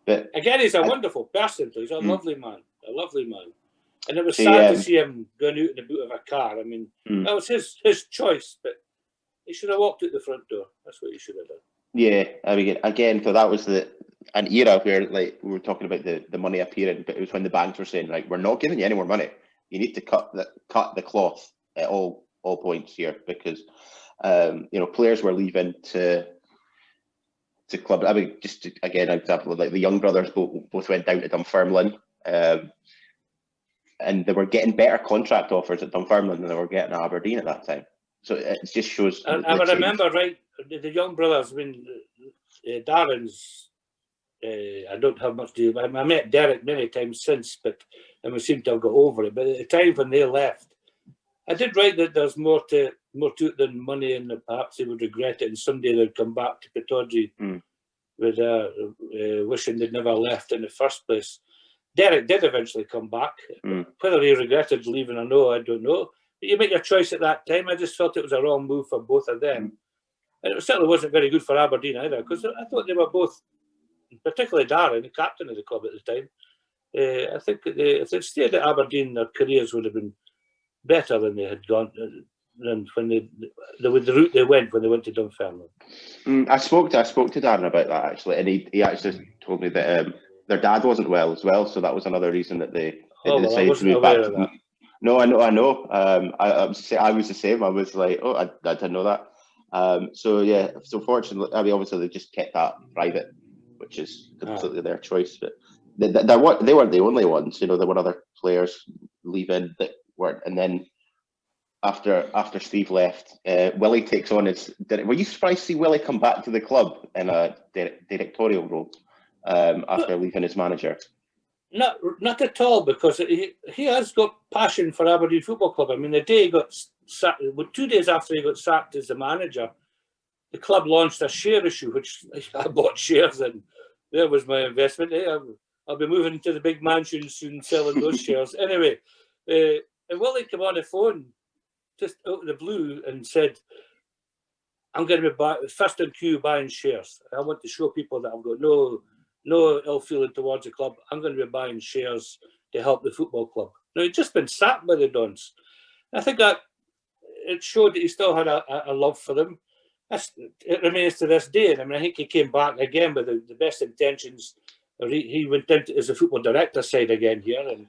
But again, he's a wonderful person. He's a lovely man, and it was sad to see him going out in the boot of a car. I mean, that was his choice, but he should have walked out the front door. That's what he should have done. Yeah, I mean, again, so that was an era where, like, we were talking about the money appearing, but it was when the banks were saying, right, we're not giving you any more money. You need to cut the cloth at all points here, because players were leaving to club. I mean, just again, an example, like the Young brothers both went down to Dunfermline, and they were getting better contract offers at Dunfermline than they were getting at Aberdeen at that time. So it just shows. I remember, right, the Young brothers, when Darren's, I don't have much to do. I met Derek many times since, and we seem to have got over it. But at the time when they left, I did write that there's more to it than money, and perhaps they would regret it, and someday they'd come back to Pittodrie with wishing they'd never left in the first place. Derek did eventually come back. Whether he regretted leaving or no, I don't know. But you make your choice at that time. I just felt it was a wrong move for both of them. And it certainly wasn't very good for Aberdeen either, because I thought they were both, particularly Darren, the captain of the club at the time. I think if they'd stayed at Aberdeen, their careers would have been better than they had gone, than when the route they went when they went to Dunfermline. I spoke to Darren about that, actually, and he actually told me that their dad wasn't well as well, so that was another reason that they decided to move back. No, I know. I was the same. I was like, oh, I didn't know that. So fortunately, I mean, obviously they just kept that private, which is completely their choice. But they weren't the only ones. There were other players leaving that weren't. And then after Steve left, Willie takes on his. Were you surprised to see Willie come back to the club in a directorial role after leaving as manager? Not at all, because he has got passion for Aberdeen Football Club. I mean, the day he got sacked, 2 days after he got sacked as the manager, the club launched a share issue, which I bought shares in. There was my investment. I'll be moving into the big mansion soon, selling those shares. Anyway, and Willie came on the phone just out of the blue and said, I'm going to be first in queue buying shares. I want to show people that I've got no ill feeling towards the club. I'm going to be buying shares to help the football club. Now, he'd just been sacked by the Dons. I think that it showed that he still had a love for them. It remains to this day. And I mean, I think he came back again with the best intentions. He went into as a football director side again here and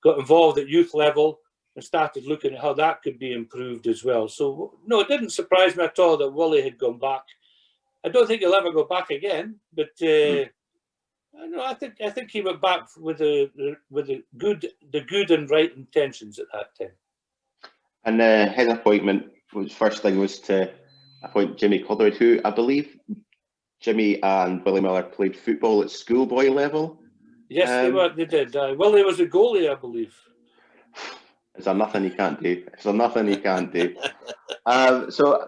got involved at youth level and started looking at how that could be improved as well. So, no, it didn't surprise me at all that Willie had gone back. I don't think he'll ever go back again, but I think he went back with the good and right intentions at that time. And his appointment first thing was to appoint Jimmy Calderwood, who I believe Jimmy and Willie Miller played football at schoolboy level. Yes, they did. Willie was a goalie, I believe. Is there nothing he can't do? So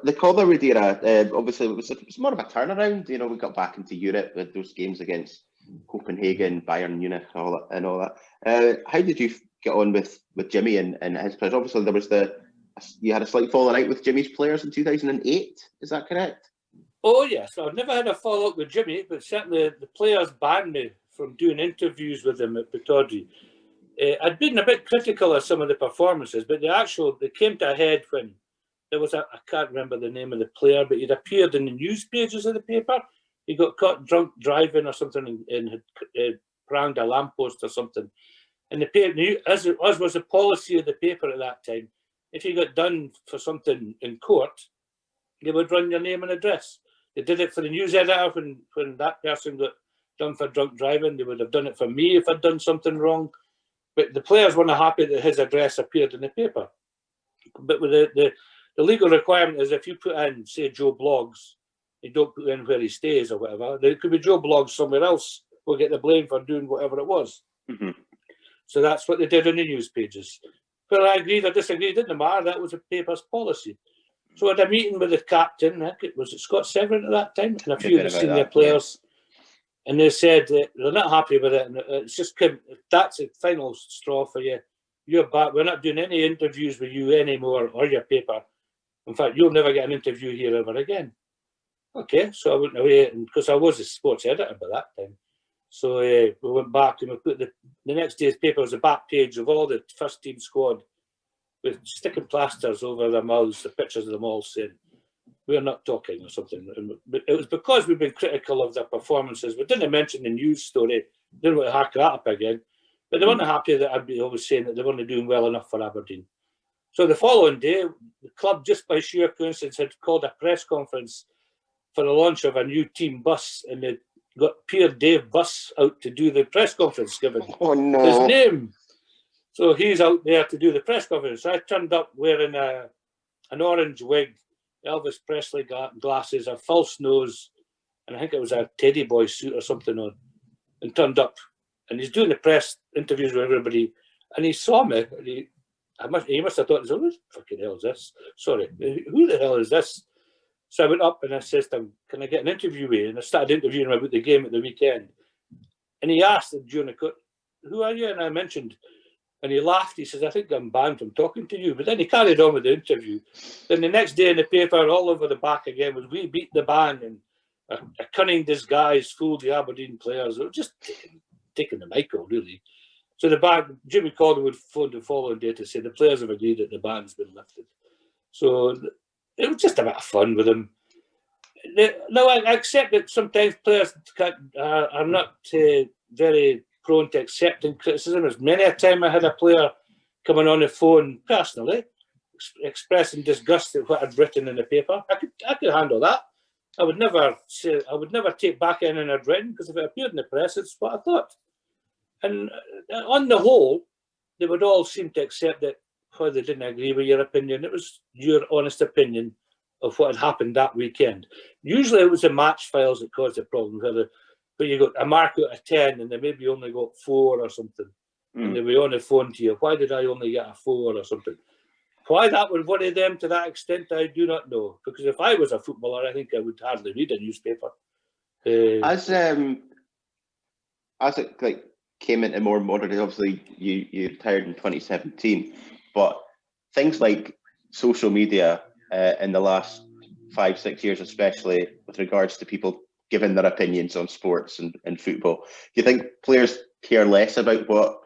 the Calderwood era, obviously, it was more of a turnaround. We got back into Europe with those games against Copenhagen, Bayern Munich, and all that. How did you get on with Jimmy and his players? Obviously, you had a slight falling out with Jimmy's players in 2008. Is that correct? Oh yes, I've never had a fall out with Jimmy, but certainly the players banned me from doing interviews with him at Pittodrie. I'd been a bit critical of some of the performances, but they came to a head when there was I can't remember the name of the player, but he'd appeared in the news pages of the paper. He got caught drunk driving or something and had pranged a lamppost or something. And the paper, as was the policy of the paper at that time, if you got done for something in court, they would run your name and address. They did it for the news editor when that person got done for drunk driving. They would have done it for me if I'd done something wrong. But the players weren't happy that his address appeared in the paper. But with the legal requirement is if you put in, say, Joe Bloggs, you don't put in where he stays or whatever, there could be Joe Bloggs somewhere else will get the blame for doing whatever it was. Mm-hmm. So that's what they did in the news pages. Well, I agreed or disagreed, didn't matter. That was the paper's policy. So I had a meeting with the captain, I think it was Scott Severin at that time, and a few of the senior players. Yeah. And they said that they're not happy with it. And it's just, if that's the final straw for you, you're back. We're not doing any interviews with you anymore or your paper. In fact, you'll never get an interview here ever again. Okay, so I went away, because I was a sports editor by that time. So we went back and we put the next day's paper was a back page of all the first team squad with sticking plasters over their mouths, the pictures of them all saying, we're not talking or something. And it was because we've been critical of their performances. We didn't mention the news story, didn't want to hack that up again. But they weren't happy that I'd be always saying that they weren't doing well enough for Aberdeen. So the following day, the club, just by sheer coincidence, had called a press conference for the launch of a new team bus, and they got Pierre Dave Bus out to do the press conference, given his name. So he's out there to do the press conference. So I turned up wearing an orange wig, Elvis Presley glasses, a false nose, and I think it was a Teddy Boy suit or something on, and turned up. And he's doing the press interviews with everybody, and he saw me. And he must have thought, who the fucking hell is this? Sorry, who the hell is this? So I went up and I said to him, can I get an interview with you? And I started interviewing him about the game at the weekend. And he asked during the cut, who are you? And I mentioned, and he laughed. He says, I think I'm banned from talking to you. But then he carried on with the interview. Then the next day in the paper, all over the back again, was we beat the band, and a cunning disguise fooled the Aberdeen players. It was just taking the mic, really. So the ban, Jimmy Calderwood phoned the following day to say the players have agreed that the ban's been lifted. So it was just a bit of fun with them. No, I accept that sometimes players are not very prone to accepting criticism. There's many a time I had a player coming on the phone personally, expressing disgust at what I'd written in the paper. I could handle that. I would never take back anything I'd written, because if it appeared in the press, it's what I thought. And on the whole, they would all seem to accept that while they didn't agree with your opinion, it was your honest opinion of what had happened that weekend. Usually it was the match files that caused the problem, but you got a mark out of 10 and they maybe only got 4 or something. And they were on the phone to you, why did I only get a 4 or something? Why that would worry them to that extent, I do not know. Because if I was a footballer, I think I would hardly read a newspaper. As it came into more modern, obviously you retired in 2017, but things like social media in the last 5-6 years, especially with regards to people giving their opinions on sports and football, do you think players care less about what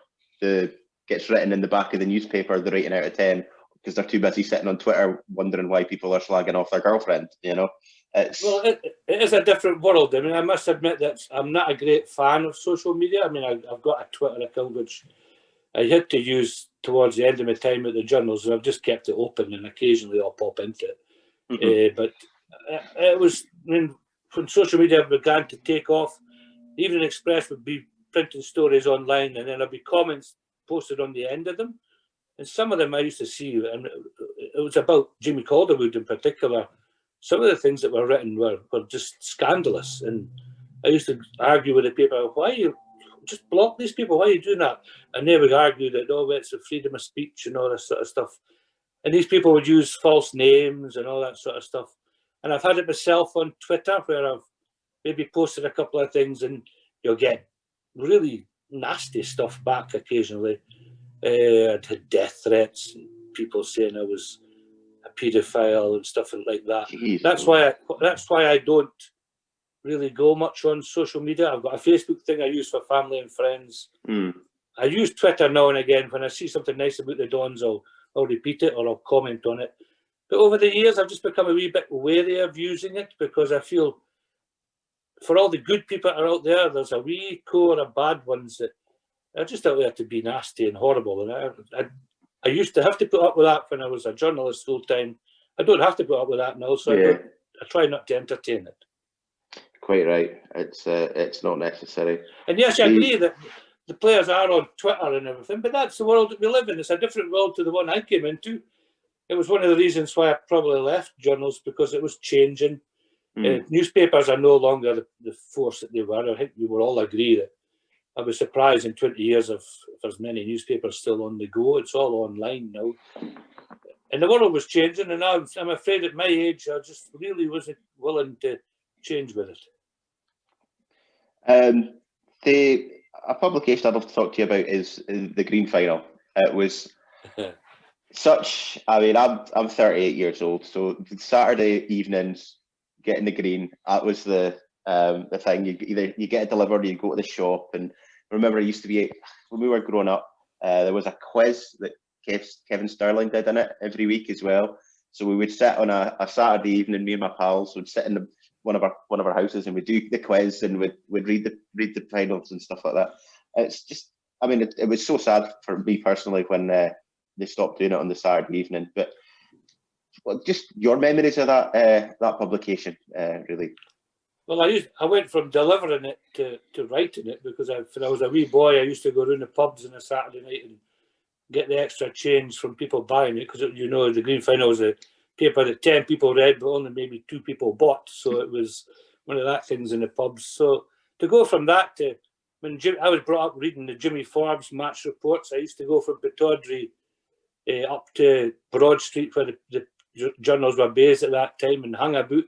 gets written in the back of the newspaper, the rating out of 10, because they're too busy sitting on Twitter wondering why people are slagging off their girlfriend? Well, it is a different world. I mean, I must admit that I'm not a great fan of social media. I mean, I've got a Twitter account which I had to use towards the end of my time at the journals, and I've just kept it open, and occasionally I'll pop into it. But it was, when social media began to take off, Evening Express would be printing stories online, and then there'd be comments posted on the end of them. And some of them I used to see, and it was about Jimmy Calderwood in particular. Some of the things that were written were just scandalous. And I used to argue with the paper, why you just block these people? Why are you doing that? And they would argue that, oh, it's the freedom of speech and all this sort of stuff. And these people would use false names and all that sort of stuff. And I've had it myself on Twitter, where I've maybe posted a couple of things and you'll get really nasty stuff back occasionally. I'd had death threats and people saying I was a paedophile and stuff like that. Jeez, that's why I don't really go much on social media. I've got a Facebook thing I use for family and friends. I use Twitter now and again. When I see something nice about the Dons, I'll repeat it or I'll comment on it. But over the years, I've just become a wee bit wary of using it because I feel for all the good people that are out there, there's a wee core of bad ones that are just out there to be nasty and horrible. And I used to have to put up with that when I was a journalist full time. I don't have to put up with that now, so I try not to entertain it. Quite right. It's not necessary. And yes, I agree that the players are on Twitter and everything, but that's the world that we live in. It's a different world to the one I came into. It was one of the reasons why I probably left journals, because it was changing. Newspapers are no longer the force that they were. I think we will all agree that. I was surprised in 20 years if there's many newspapers still on the go. It's all online now. And the world was changing, and I'm afraid at my age, I just really wasn't willing to change with it. A publication I'd love to talk to you about is the Green Final. It was such. I mean, I'm 38 years old, so Saturday evenings getting the Green, that was the thing. You get it delivered, or you go to the shop. And I remember it used to be, when we were growing up, there was a quiz that Kevin Sterling did in it every week as well. So we would sit on a Saturday evening, me and my pals would sit in one of our houses, and we'd do the quiz, and we'd read the finals and stuff like that. It's just, I mean, it was so sad for me personally when they stopped doing it on the Saturday evening. But just your memories of that publication, really. Well, I went from delivering it to writing it, because when I was a wee boy, I used to go around the pubs on a Saturday night and get the extra change from people buying it, because the Green Final was a paper that 10 people read, but only maybe 2 people bought. So it was one of that things in the pubs. So to go from that to when I was brought up reading the Jimmy Forbes match reports, I used to go from Pittodrie up to Broad Street, where the journals were based at that time, and hung about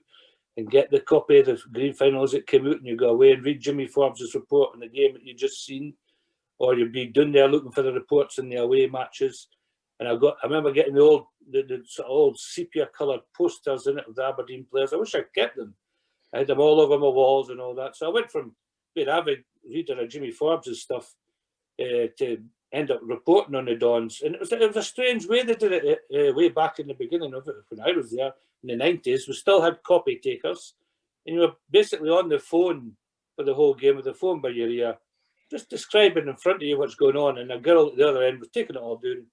and get the copy of the Green Finals that came out, and you go away and read Jimmy Forbes' report on the game that you just seen, or you'd be down there looking for the reports in the away matches. And I remember getting the sort of old sepia coloured posters in it of the Aberdeen players. I wish I'd kept them. I had them all over my walls and all that. So I went from being an avid reader of Jimmy Forbes' stuff to end up reporting on the Dons. And it was a strange way they did it way back in the beginning of it. When I was there in the 90s, we still had copy takers. And you were basically on the phone for the whole game with the phone by your ear, just describing in front of you what's going on. And a girl at the other end was taking it all down.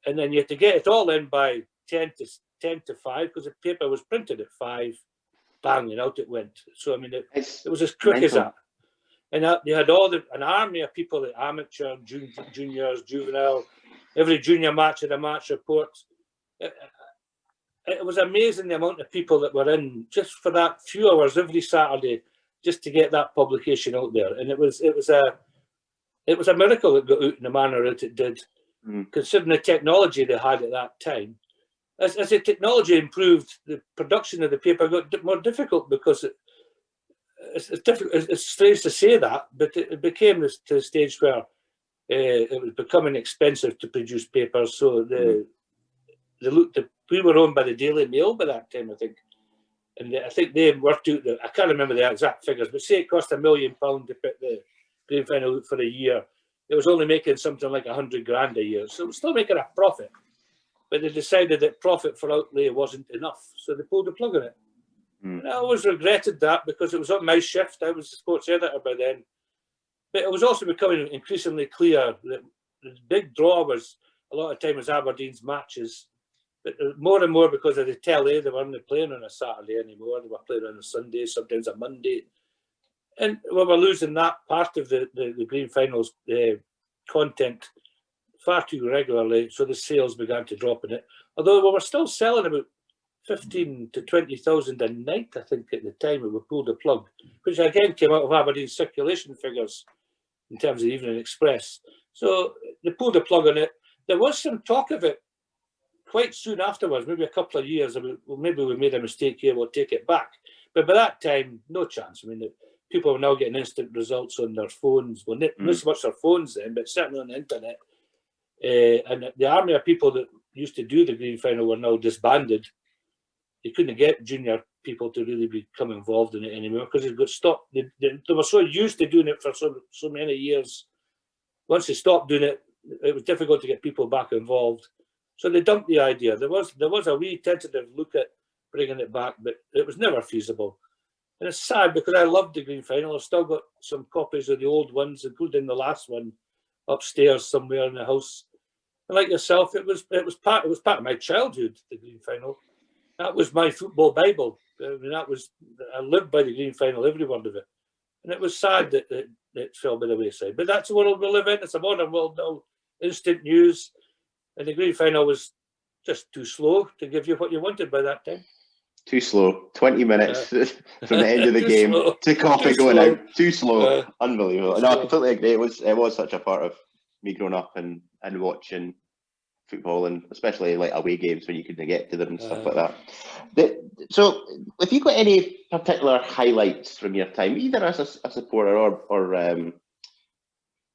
And then you had to get it all in by 10 to 5, because the paper was printed at 5. Bang, and out it went. So, I mean, it was as quick as that. And you had an army of people, the amateur, juniors, juvenile, every junior match had a match report. It was amazing the amount of people that were in just for that few hours every Saturday, just to get that publication out there. And it was a miracle it got out in the manner that it did, considering the technology they had at that time. As the technology improved, the production of the paper got more difficult, because it's strange to say that, but it became to the stage where it was becoming expensive to produce papers. So we were owned by the Daily Mail by that time, I think. And I think they worked out I can't remember the exact figures, but say it cost £1 million to put the Green Final out for a year. It was only making something like 100 grand a year. So it was still making a profit. But they decided that profit for outlay wasn't enough. So they pulled the plug on it. And I always regretted that, because it was on my shift. I was the sports editor by then. But it was also becoming increasingly clear that the big draw was a lot of time was Aberdeen's matches. But more and more, because of the telly, they weren't playing on a Saturday anymore. They were playing on a Sunday, sometimes a Monday. And we were losing that part of the Green Finals content far too regularly, so the sales began to drop in it. Although we were still selling about 15 to 20,000 a night, I think, at the time that we pulled the plug, which again came out of Aberdeen's circulation figures in terms of the Evening Express. So they pulled the plug on it. There was some talk of it quite soon afterwards, maybe a couple of years, about, well, maybe we made a mistake here, we'll take it back. But by that time, no chance. I mean, people were now getting instant results on their phones. Well, not so much their phones then, but certainly on the internet. And the army of people that used to do the Green Final were now disbanded. They couldn't get junior people to really become involved in it anymore, because it got stopped. They were so used to doing it for so many years. Once they stopped doing it, it was difficult to get people back involved. So they dumped the idea. There was a wee tentative look at bringing it back, but it was never feasible. And it's sad because I loved the Green Final. I've still got some copies of the old ones, including the last one, upstairs somewhere in the house. And like yourself, it was part of my childhood. The Green Final, that was my football Bible. I mean, I lived by the Green Final, every word of it. And it was sad that it fell by the wayside. But that's the world we live in. It's a modern world now. Instant news, and the Green Final was just too slow to give you what you wanted by that time. Too slow. 20 minutes from the end of the game slow. to coffee going out. Too slow. Unbelievable. No, I completely agree. It was such a part of me growing up and watching football, and especially like away games when you couldn't get to them and stuff like that. So, if you got any particular highlights from your time, either as a supporter or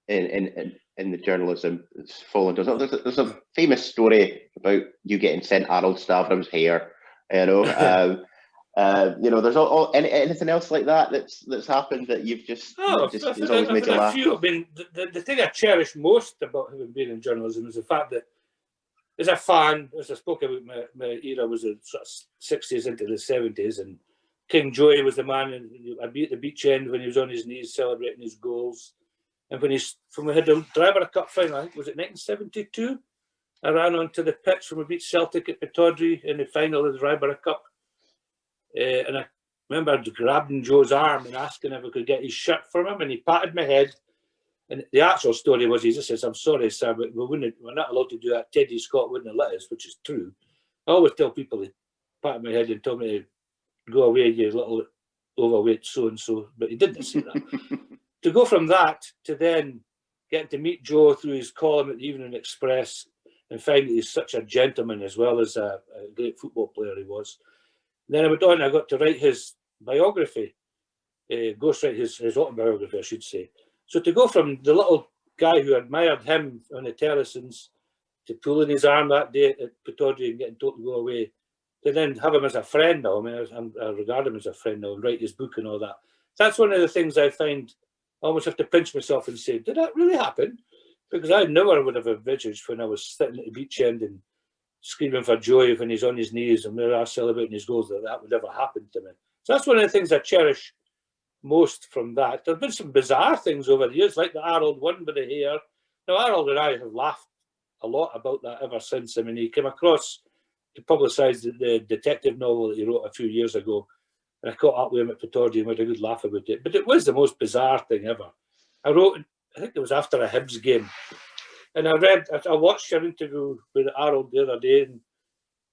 in the journalism that's fallen, there's a famous story about you getting sent Arnold Stavram's hair. You know, there's anything else like that that's happened that you've just has always made you laugh. I mean, the thing I cherish most about having been in journalism is the fact that, as a fan, as I spoke about, my era was the sort of 60s into the 70s, and King Joey was the man. And I'd be at the beach end when he was on his knees celebrating his goals. And when we had the Driver Cup final, I think was it 1972. I ran onto the pitch when we beat Celtic at Pittodrie in the final of the Driver Cup, and I remember grabbing Joe's arm and asking if I could get his shirt from him, and he patted my head. And the actual story was, he just says, "I'm sorry, sir, but we're not allowed to do that. Teddy Scott wouldn't have let us," which is true. I always tell people, he patted my head and told me to go away, you little overweight so-and-so, but he didn't say that. To go from that to then getting to meet Joe through his column at the Evening Express and find that he's such a gentleman as well as a great football player he was. And then I went on, I got to write his biography, ghostwrite his autobiography, I should say. So to go from the little guy who admired him on the terraces to pulling his arm that day at Pittodrie and getting told to go away, to then have him as a friend now, I mean, I regard him as a friend now and write his book and all that. That's one of the things I find, I almost have to pinch myself and say, did that really happen? Because I never would have envisaged when I was sitting at the beach end and screaming for joy when he's on his knees and we're celebrating his goals, that would ever happen to me. So that's one of the things I cherish most from that. There have been some bizarre things over the years, like the Harold one with the hair. Now, Harold and I have laughed a lot about that ever since. I mean, he came across to publicise the detective novel that he wrote a few years ago, and I caught up with him at Pittodrie and we had a good laugh about it. But it was the most bizarre thing ever. I think it was after a Hibs game, and I watched your interview with Harold the other day, and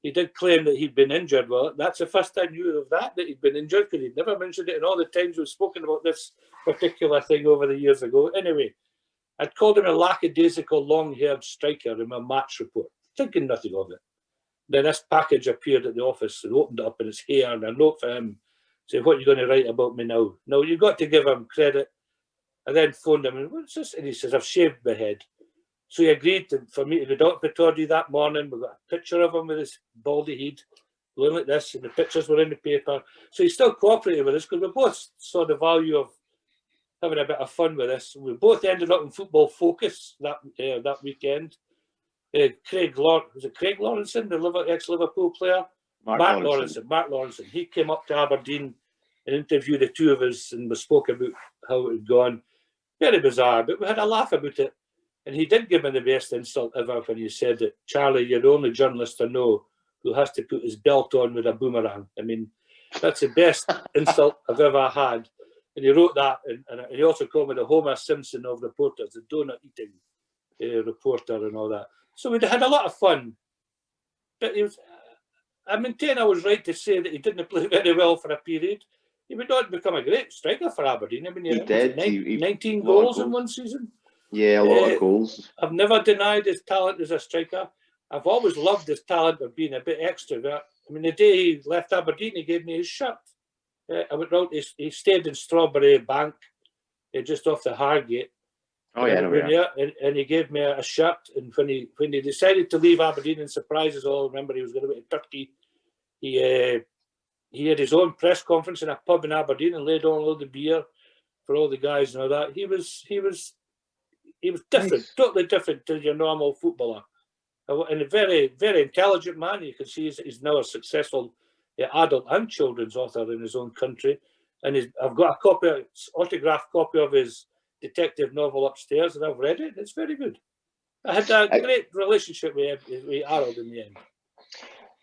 he did claim that he'd been injured. Well, that's the first I knew of that he'd been injured, because he'd never mentioned it in all the times we've spoken about this particular thing over the years ago. Anyway, I'd called him a lackadaisical, long-haired striker in my match report, thinking nothing of it. Then this package appeared at the office and opened it up in his hair, and a note for him saying, "What are you going to write about me now?" No, you've got to give him credit. I then phoned him and, "What's this?" And he says, "I've shaved my head." So he agreed for me to go down to Pittodrie that morning. We got a picture of him with his baldy head, going like this, and the pictures were in the paper. So he still cooperated with us because we both saw the value of having a bit of fun with this. We both ended up in Football Focus that weekend. Craig Lawrenson, the ex-Liverpool player? Mark Lawrenson. He came up to Aberdeen and interviewed the two of us, and we spoke about how it had gone. Very bizarre, but we had a laugh about it. And he did give me the best insult ever when he said that, "Charlie, you're the only journalist I know who has to put his belt on with a boomerang." I mean, that's the best insult I've ever had. And he wrote that, and he also called me the Homer Simpson of reporters, the donut-eating reporter and all that. So we had a lot of fun. But I maintain I was right to say that he didn't play very well for a period. He went on to become a great striker for Aberdeen. I mean, he did. 19 goals in one season. Yeah, a lot of goals. I've never denied his talent as a striker. I've always loved his talent of being a bit extrovert. I mean, the day he left Aberdeen, he gave me his shirt. I went round. He stayed in Strawberry Bank, just off the Hargate. Oh yeah, and he gave me a shirt. And when he decided to leave Aberdeen and surprise us all, remember he was going to go to Turkey. He had his own press conference in a pub in Aberdeen and laid on a load of beer for all the guys and all that. He was different, nice. Totally different to your normal footballer. and a very, very intelligent man. You can see he's now a successful adult and children's author in his own country. And I've got a autographed copy of his detective novel upstairs, and I've read it. It's very good. I had a great relationship with Harold in the end.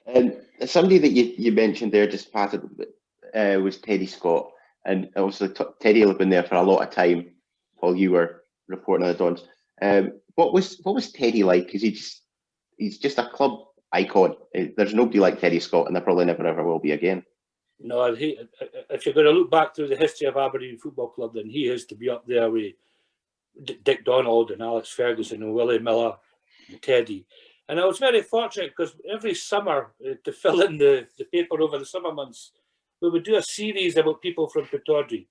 And somebody that you mentioned there just passed was Teddy Scott, and also Teddy had been there for a lot of time while you were reporting on the Dons. What was Teddy like? Because he's just a club icon. There's nobody like Teddy Scott, and there probably never ever will be again. No, if you're going to look back through the history of Aberdeen Football Club, then he has to be up there with Dick Donald and Alex Ferguson and Willie Miller and Teddy. And I was very fortunate because every summer, to fill in the paper over the summer months, we would do a series about people from Pittodrie.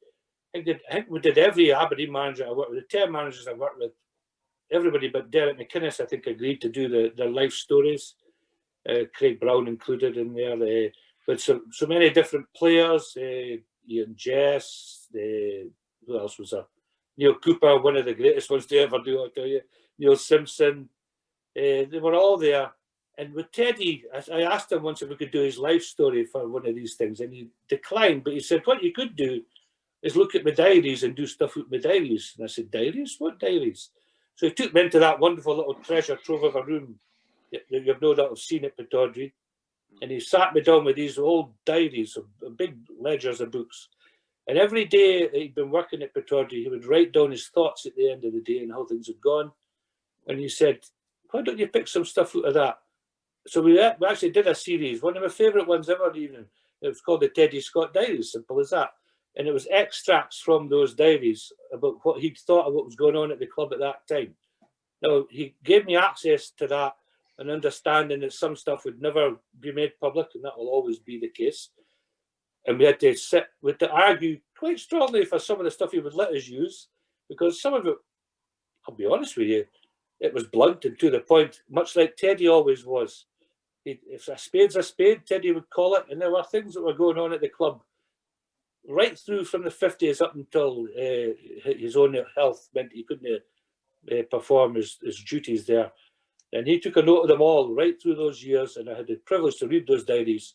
I think we did every Aberdeen manager I worked with, the 10 managers I worked with, everybody but Derek McInnes, I think, agreed to do their life stories. Craig Brown included in there. With so many different players, Ian Jess, who else was there? Neil Cooper, one of the greatest ones to ever do, I'll tell you. Neil Simpson. They were all there. And with Teddy, I asked him once if we could do his life story for one of these things, and he declined. But he said, what you could do is look at my diaries and do stuff with my diaries. And I said, diaries? What diaries? So he took me into that wonderful little treasure trove of a room that you've no doubt have seen at Pittodrie. And he sat me down with these old diaries, big ledgers of books. And every day he'd been working at Pittodrie, he would write down his thoughts at the end of the day and how things had gone. And he said, why don't you pick some stuff out of that? So we actually did a series, one of my favourite ones ever even. It was called the Teddy Scott Diaries, simple as that. And it was extracts from those diaries about what he'd thought of what was going on at the club at that time. Now, he gave me access to that and understanding that some stuff would never be made public, and that will always be the case. And we had to argue quite strongly for some of the stuff he would let us use, because some of it, I'll be honest with you, it was blunt and to the point, much like Teddy always was. If a spade's a spade, Teddy would call it, and there were things that were going on at the club right through from the 50s up until his own health meant he couldn't perform his duties there. And he took a note of them all right through those years, and I had the privilege to read those diaries.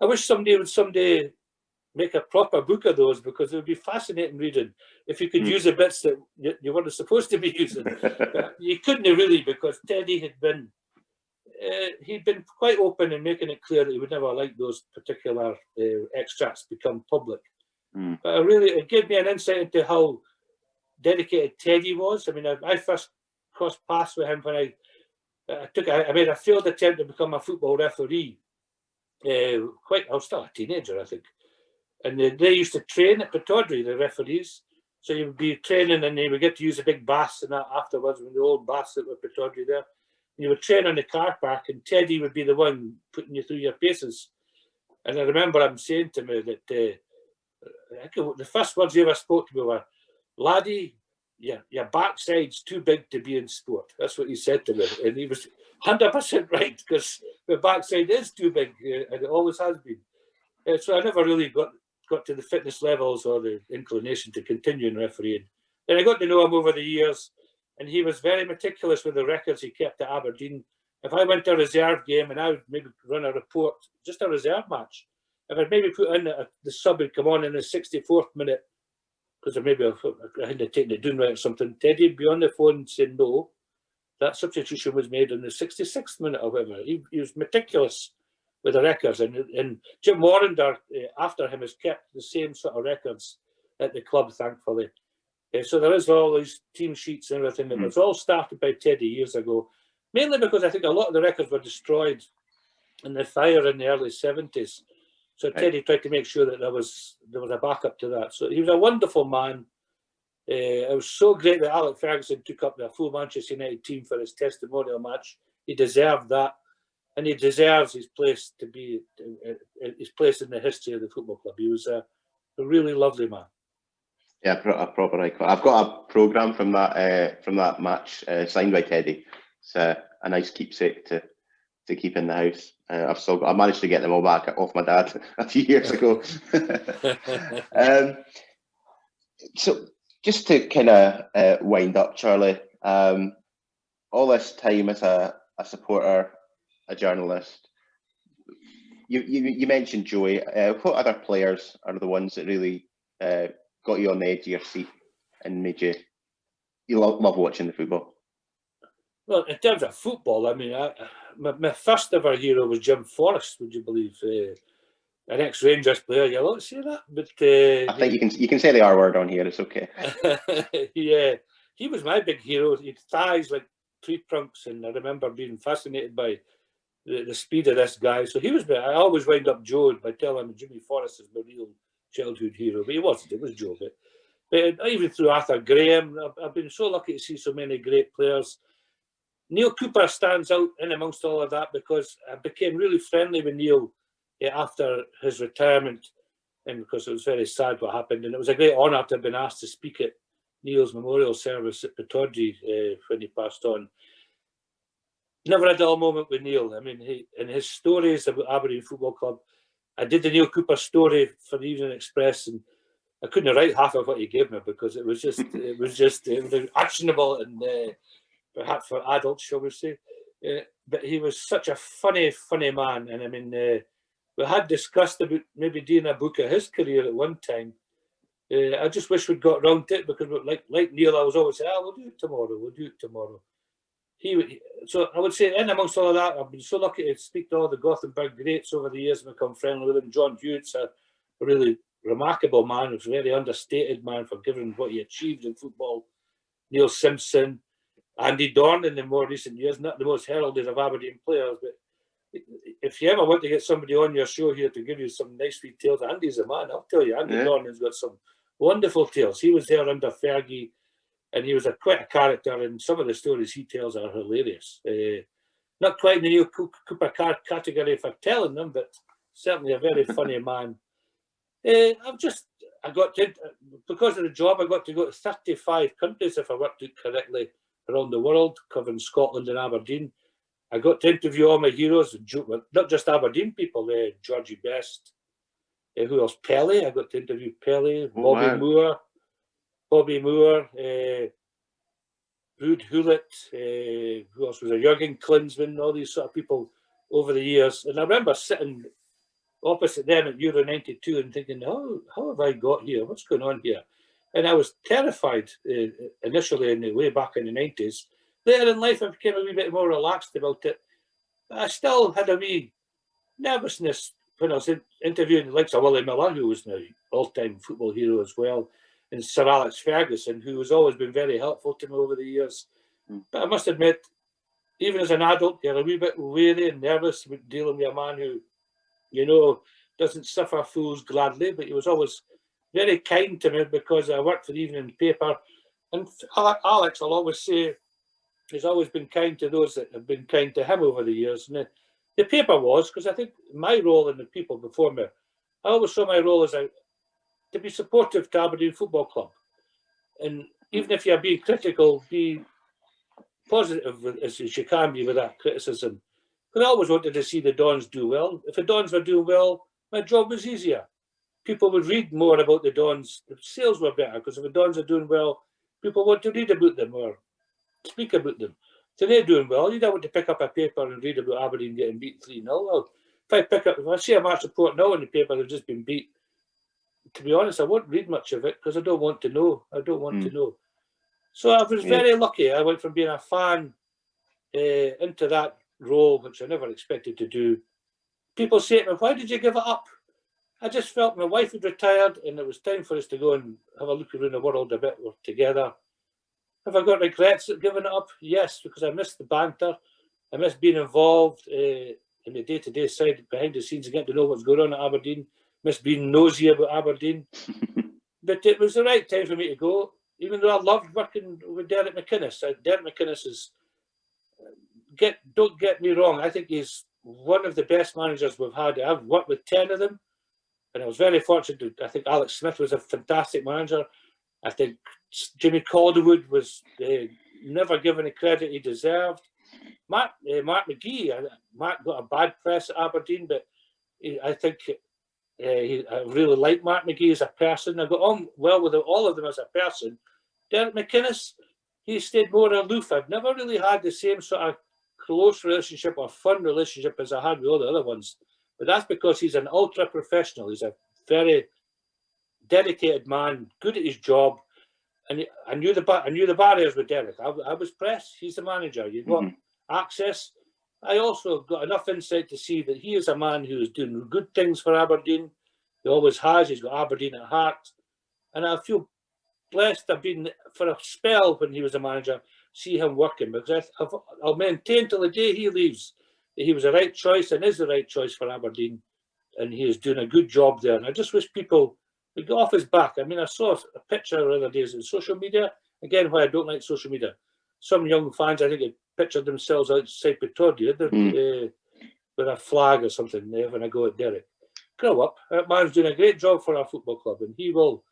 I wish somebody would someday make a proper book of those, because it would be fascinating reading if you could use the bits that you weren't supposed to be using. But you couldn't really, because Teddy had been he'd been quite open in making it clear that he would never like those particular extracts become public. But it gave me an insight into how dedicated Teddy was. I mean, I first crossed paths with him when I made a failed attempt to become a football referee. I was still a teenager, I think. And they used to train at Pittodrie, the referees. So you would be training, and you would get to use a big baths and that afterwards, with the old baths that were Pittodrie there. And you would train on the car park, and Teddy would be the one putting you through your paces. And I remember him saying to me that the first words he ever spoke to me were, "Laddie, your backside's too big to be in sport." That's what he said to me. And he was 100% right, because the backside is too big, and it always has been. So I never really got to the fitness levels or the inclination to continue in refereeing. Then I got to know him over the years, and he was very meticulous with the records he kept at Aberdeen. If I went to a reserve game and I would maybe run a report, just a reserve match, if I'd maybe put in the sub would come on in the 64th minute, because maybe I hadn't taken it down right or something, Teddy'd be on the phone saying, no, that substitution was made in the 66th minute or whatever. He was meticulous with the records, and Jim Warrender after him has kept the same sort of records at the club, thankfully. So there is all these team sheets and everything that was all started by Teddy years ago, mainly because I think a lot of the records were destroyed in the fire in the early 70s. So Teddy tried to make sure that there was a backup to that. So he was a wonderful man. It was so great that Alex Ferguson took up the full Manchester United team for his testimonial match. He deserved that. And he deserves his place to be his place in the history of the football club. He was a really lovely man. Yeah, a proper icon. I've got a programme from that match signed by Teddy. It's a nice keepsake to keep in the house. I managed to get them all back off my dad a few years ago. So just to kind of wind up, Charlie, all this time as a a supporter, a journalist. You mentioned Joey. What other players are the ones that really got you on the edge of your seat and made you love watching the football? Well, in terms of football, I mean, my first ever hero was Jim Forrest. Would you believe? An ex-Rangers player. You're allowed to say that, but I think you can say the R word on here. It's okay. Yeah, he was my big hero. He had thighs like tree trunks, and I remember being fascinated by the speed of this guy. So he was. I always wind up Joe by telling him Jimmy Forrest is my real childhood hero, but he wasn't. It was Joe. But even through Arthur Graham, I've been so lucky to see so many great players. Neil Cooper stands out in amongst all of that because I became really friendly with Neil after his retirement, and because it was very sad what happened. And it was a great honour to have been asked to speak at Neil's memorial service at Pittodrie when he passed on. Never had a dull moment with Neil. I mean, and his stories about Aberdeen Football Club. I did the Neil Cooper story for the Evening Express, and I couldn't write half of what he gave me because it was actionable and perhaps for adults, shall we say. But he was such a funny man, and I mean, we had discussed about maybe doing a book of his career at one time. I just wish we'd got round to it because, like Neil, I was always saying, we'll do it tomorrow. So I would say, in amongst all of that, I've been so lucky to speak to all the Gothenburg greats over the years and become friendly with them. John Hughes, a really remarkable man, who's a very understated man for given what he achieved in football. Neil Simpson, Andy Dorn in the more recent years, not the most heralded of Aberdeen players, but if you ever want to get somebody on your show here to give you some nice sweet tales, Andy's the man. I'll tell you, Andy Dorn has got some wonderful tales. He was there under Fergie, and he was quite a character, and some of the stories he tells are hilarious. Not quite in the Neil Cooper category for telling them, but certainly a very funny man. I got to, because of the job, I got to go to 35 countries, if I worked out correctly, around the world, covering Scotland and Aberdeen. I got to interview all my heroes, not just Aberdeen people, Georgie Best, who else? Pelly. I got to interview Pelly, Bobby Moore, Ruud Gullit, who else was there? Jurgen Klinsmann, all these sort of people over the years. And I remember sitting opposite them at Euro 92 and thinking, how have I got here? What's going on here? And I was terrified initially in the way back in the 90s. Later in life, I became a wee bit more relaxed about it. But I still had a wee nervousness when I was interviewing the likes of Willie Miller, who was an all-time football hero as well, and Sir Alex Ferguson, who has always been very helpful to me over the years. But I must admit, even as an adult, you're a wee bit wary and nervous about dealing with a man who, doesn't suffer fools gladly, but he was always very kind to me because I worked for the evening paper. And Alex, I'll always say, he's always been kind to those that have been kind to him over the years. And the paper was, because I think my role and the people before me, I always saw my role as to be supportive to Aberdeen Football Club. And even if you're being critical, be positive as you can be with that criticism. Because I always wanted to see the Dons do well. If the Dons were doing well, my job was easier. People would read more about the Dons. The sales were better because if the Dons are doing well, people want to read about them or speak about them. So they're doing well. You don't want to pick up a paper and read about Aberdeen getting beat 3-0. Well, if I see a match report now in the paper they've just been beat, to be honest, I won't read much of it because I don't want to know. To know. So I was very lucky. I went from being a fan into that role, which I never expected to do. People say to me, why did you give it up? I just felt my wife had retired and it was time for us to go and have a look around the world a bit. We're together. Have I got regrets at giving it up? Yes, because I missed the banter. I missed being involved in the day-to-day side, behind the scenes, and getting to know what's going on at Aberdeen. Missed being nosy about Aberdeen. But it was the right time for me to go, even though I loved working with Derek McInnes. Derek McInnes is, don't get me wrong, I think he's one of the best managers we've had. I've worked with 10 of them, and I was very fortunate. I think Alex Smith was a fantastic manager. I think Jimmy Calderwood was never given the credit he deserved. Mark McGee, Mark got a bad press at Aberdeen, but I think I really like Mark McGee as a person. I got on well with all of them as a person. Derek McInnes, he stayed more aloof. I've never really had the same sort of close relationship or fun relationship as I had with all the other ones. But that's because he's an ultra professional. He's a very dedicated man, good at his job. And I knew the barriers with Derek. I was pressed. He's the manager. You've got access. I also got enough insight to see that he is a man who is doing good things for Aberdeen. He always has. He's got Aberdeen at heart. And I feel blessed I've been, for a spell when he was a manager, see him working, because I'll maintain till the day he leaves that he was the right choice and is the right choice for Aberdeen, and he is doing a good job there. And I just wish people would get off his back. I mean, I saw a picture the other days on social media, again, why I don't like social media. Some young fans, I think, had pictured themselves outside Pretoria with a flag or something when I go at Derek. Grow up. That man's doing a great job for our football club, and he will,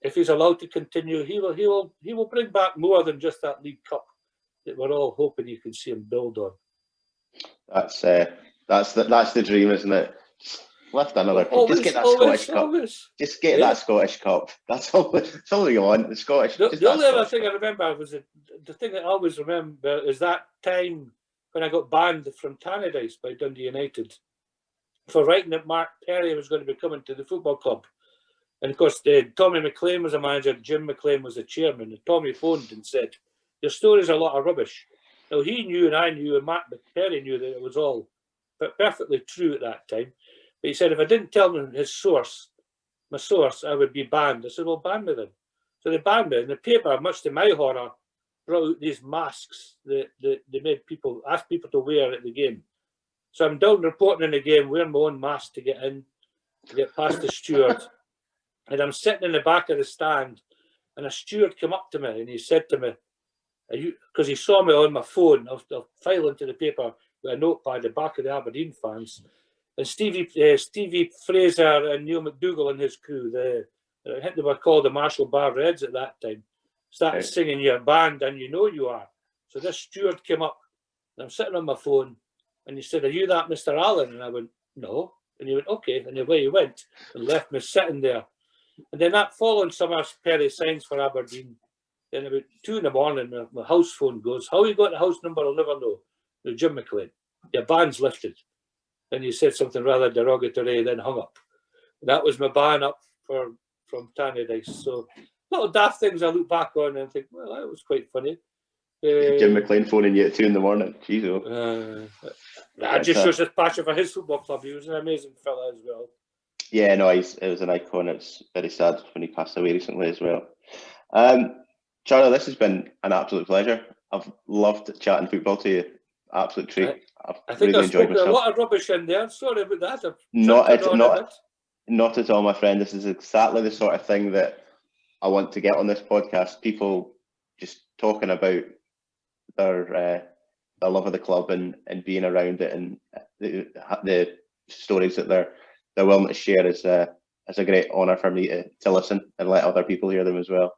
if he's allowed to continue, he will bring back more than just that League Cup that we're all hoping you can see him build on. That's the dream, isn't it? Just lift another. Just get that Scottish Cup. Just get that Scottish Cup. That's all. That's all you want. The Scottish. The only other thing I remember was the thing that I always remember is that time when I got banned from Tannadice by Dundee United for writing that Mark Perry was going to be coming to the football club. And of course, Tommy McLean was a manager, Jim McLean was the chairman, and Tommy phoned and said, "Your story's a lot of rubbish." Now, he knew and I knew, and Mark Perry knew that it was all perfectly true at that time. But he said, if I didn't tell him my source, I would be banned. I said, well, ban me then. So they banned me. And the paper, much to my horror, brought out these masks that they made people, ask people to wear at the game. So I'm down reporting in the game, wearing my own mask to get in, to get past the steward. And I'm sitting in the back of the stand, and a steward came up to me and he said to me, because he saw me on my phone, I'll file into the paper with a notepad, the back of the Aberdeen fans. And Stevie Fraser and Neil McDougall and his crew, I think they were called the Marshall Bar Reds at that time, started singing "Your Band and You Know You Are." So this steward came up, and I'm sitting on my phone, and he said, "Are you that Mr. Allan?" And I went, "No." And he went, "Okay." And away he went and left me sitting there. And then that following summer, Perry signs for Aberdeen. Then about 2 a.m, my house phone goes. How he got the house number, I'll never know. Jim McLean. Your band's lifted. And he said something rather derogatory, then hung up. And that was my ban up from Tannadice. So little daft things I look back on and think, well, that was quite funny. Jim McLean phoning you at 2 a.m. Jeez, that just shows his passion for his football club. He was an amazing fella as well. Yeah, no, it was an icon. It's very sad when he passed away recently as well. Charlie, this has been an absolute pleasure. I've loved chatting football to you. Absolute treat. I think really I've spoken a lot of rubbish in there. Sorry about that. Not at all, my friend. This is exactly the sort of thing that I want to get on this podcast. People just talking about their love of the club and being around it, and the stories that they're willing to share is a great honour for me to listen and let other people hear them as well.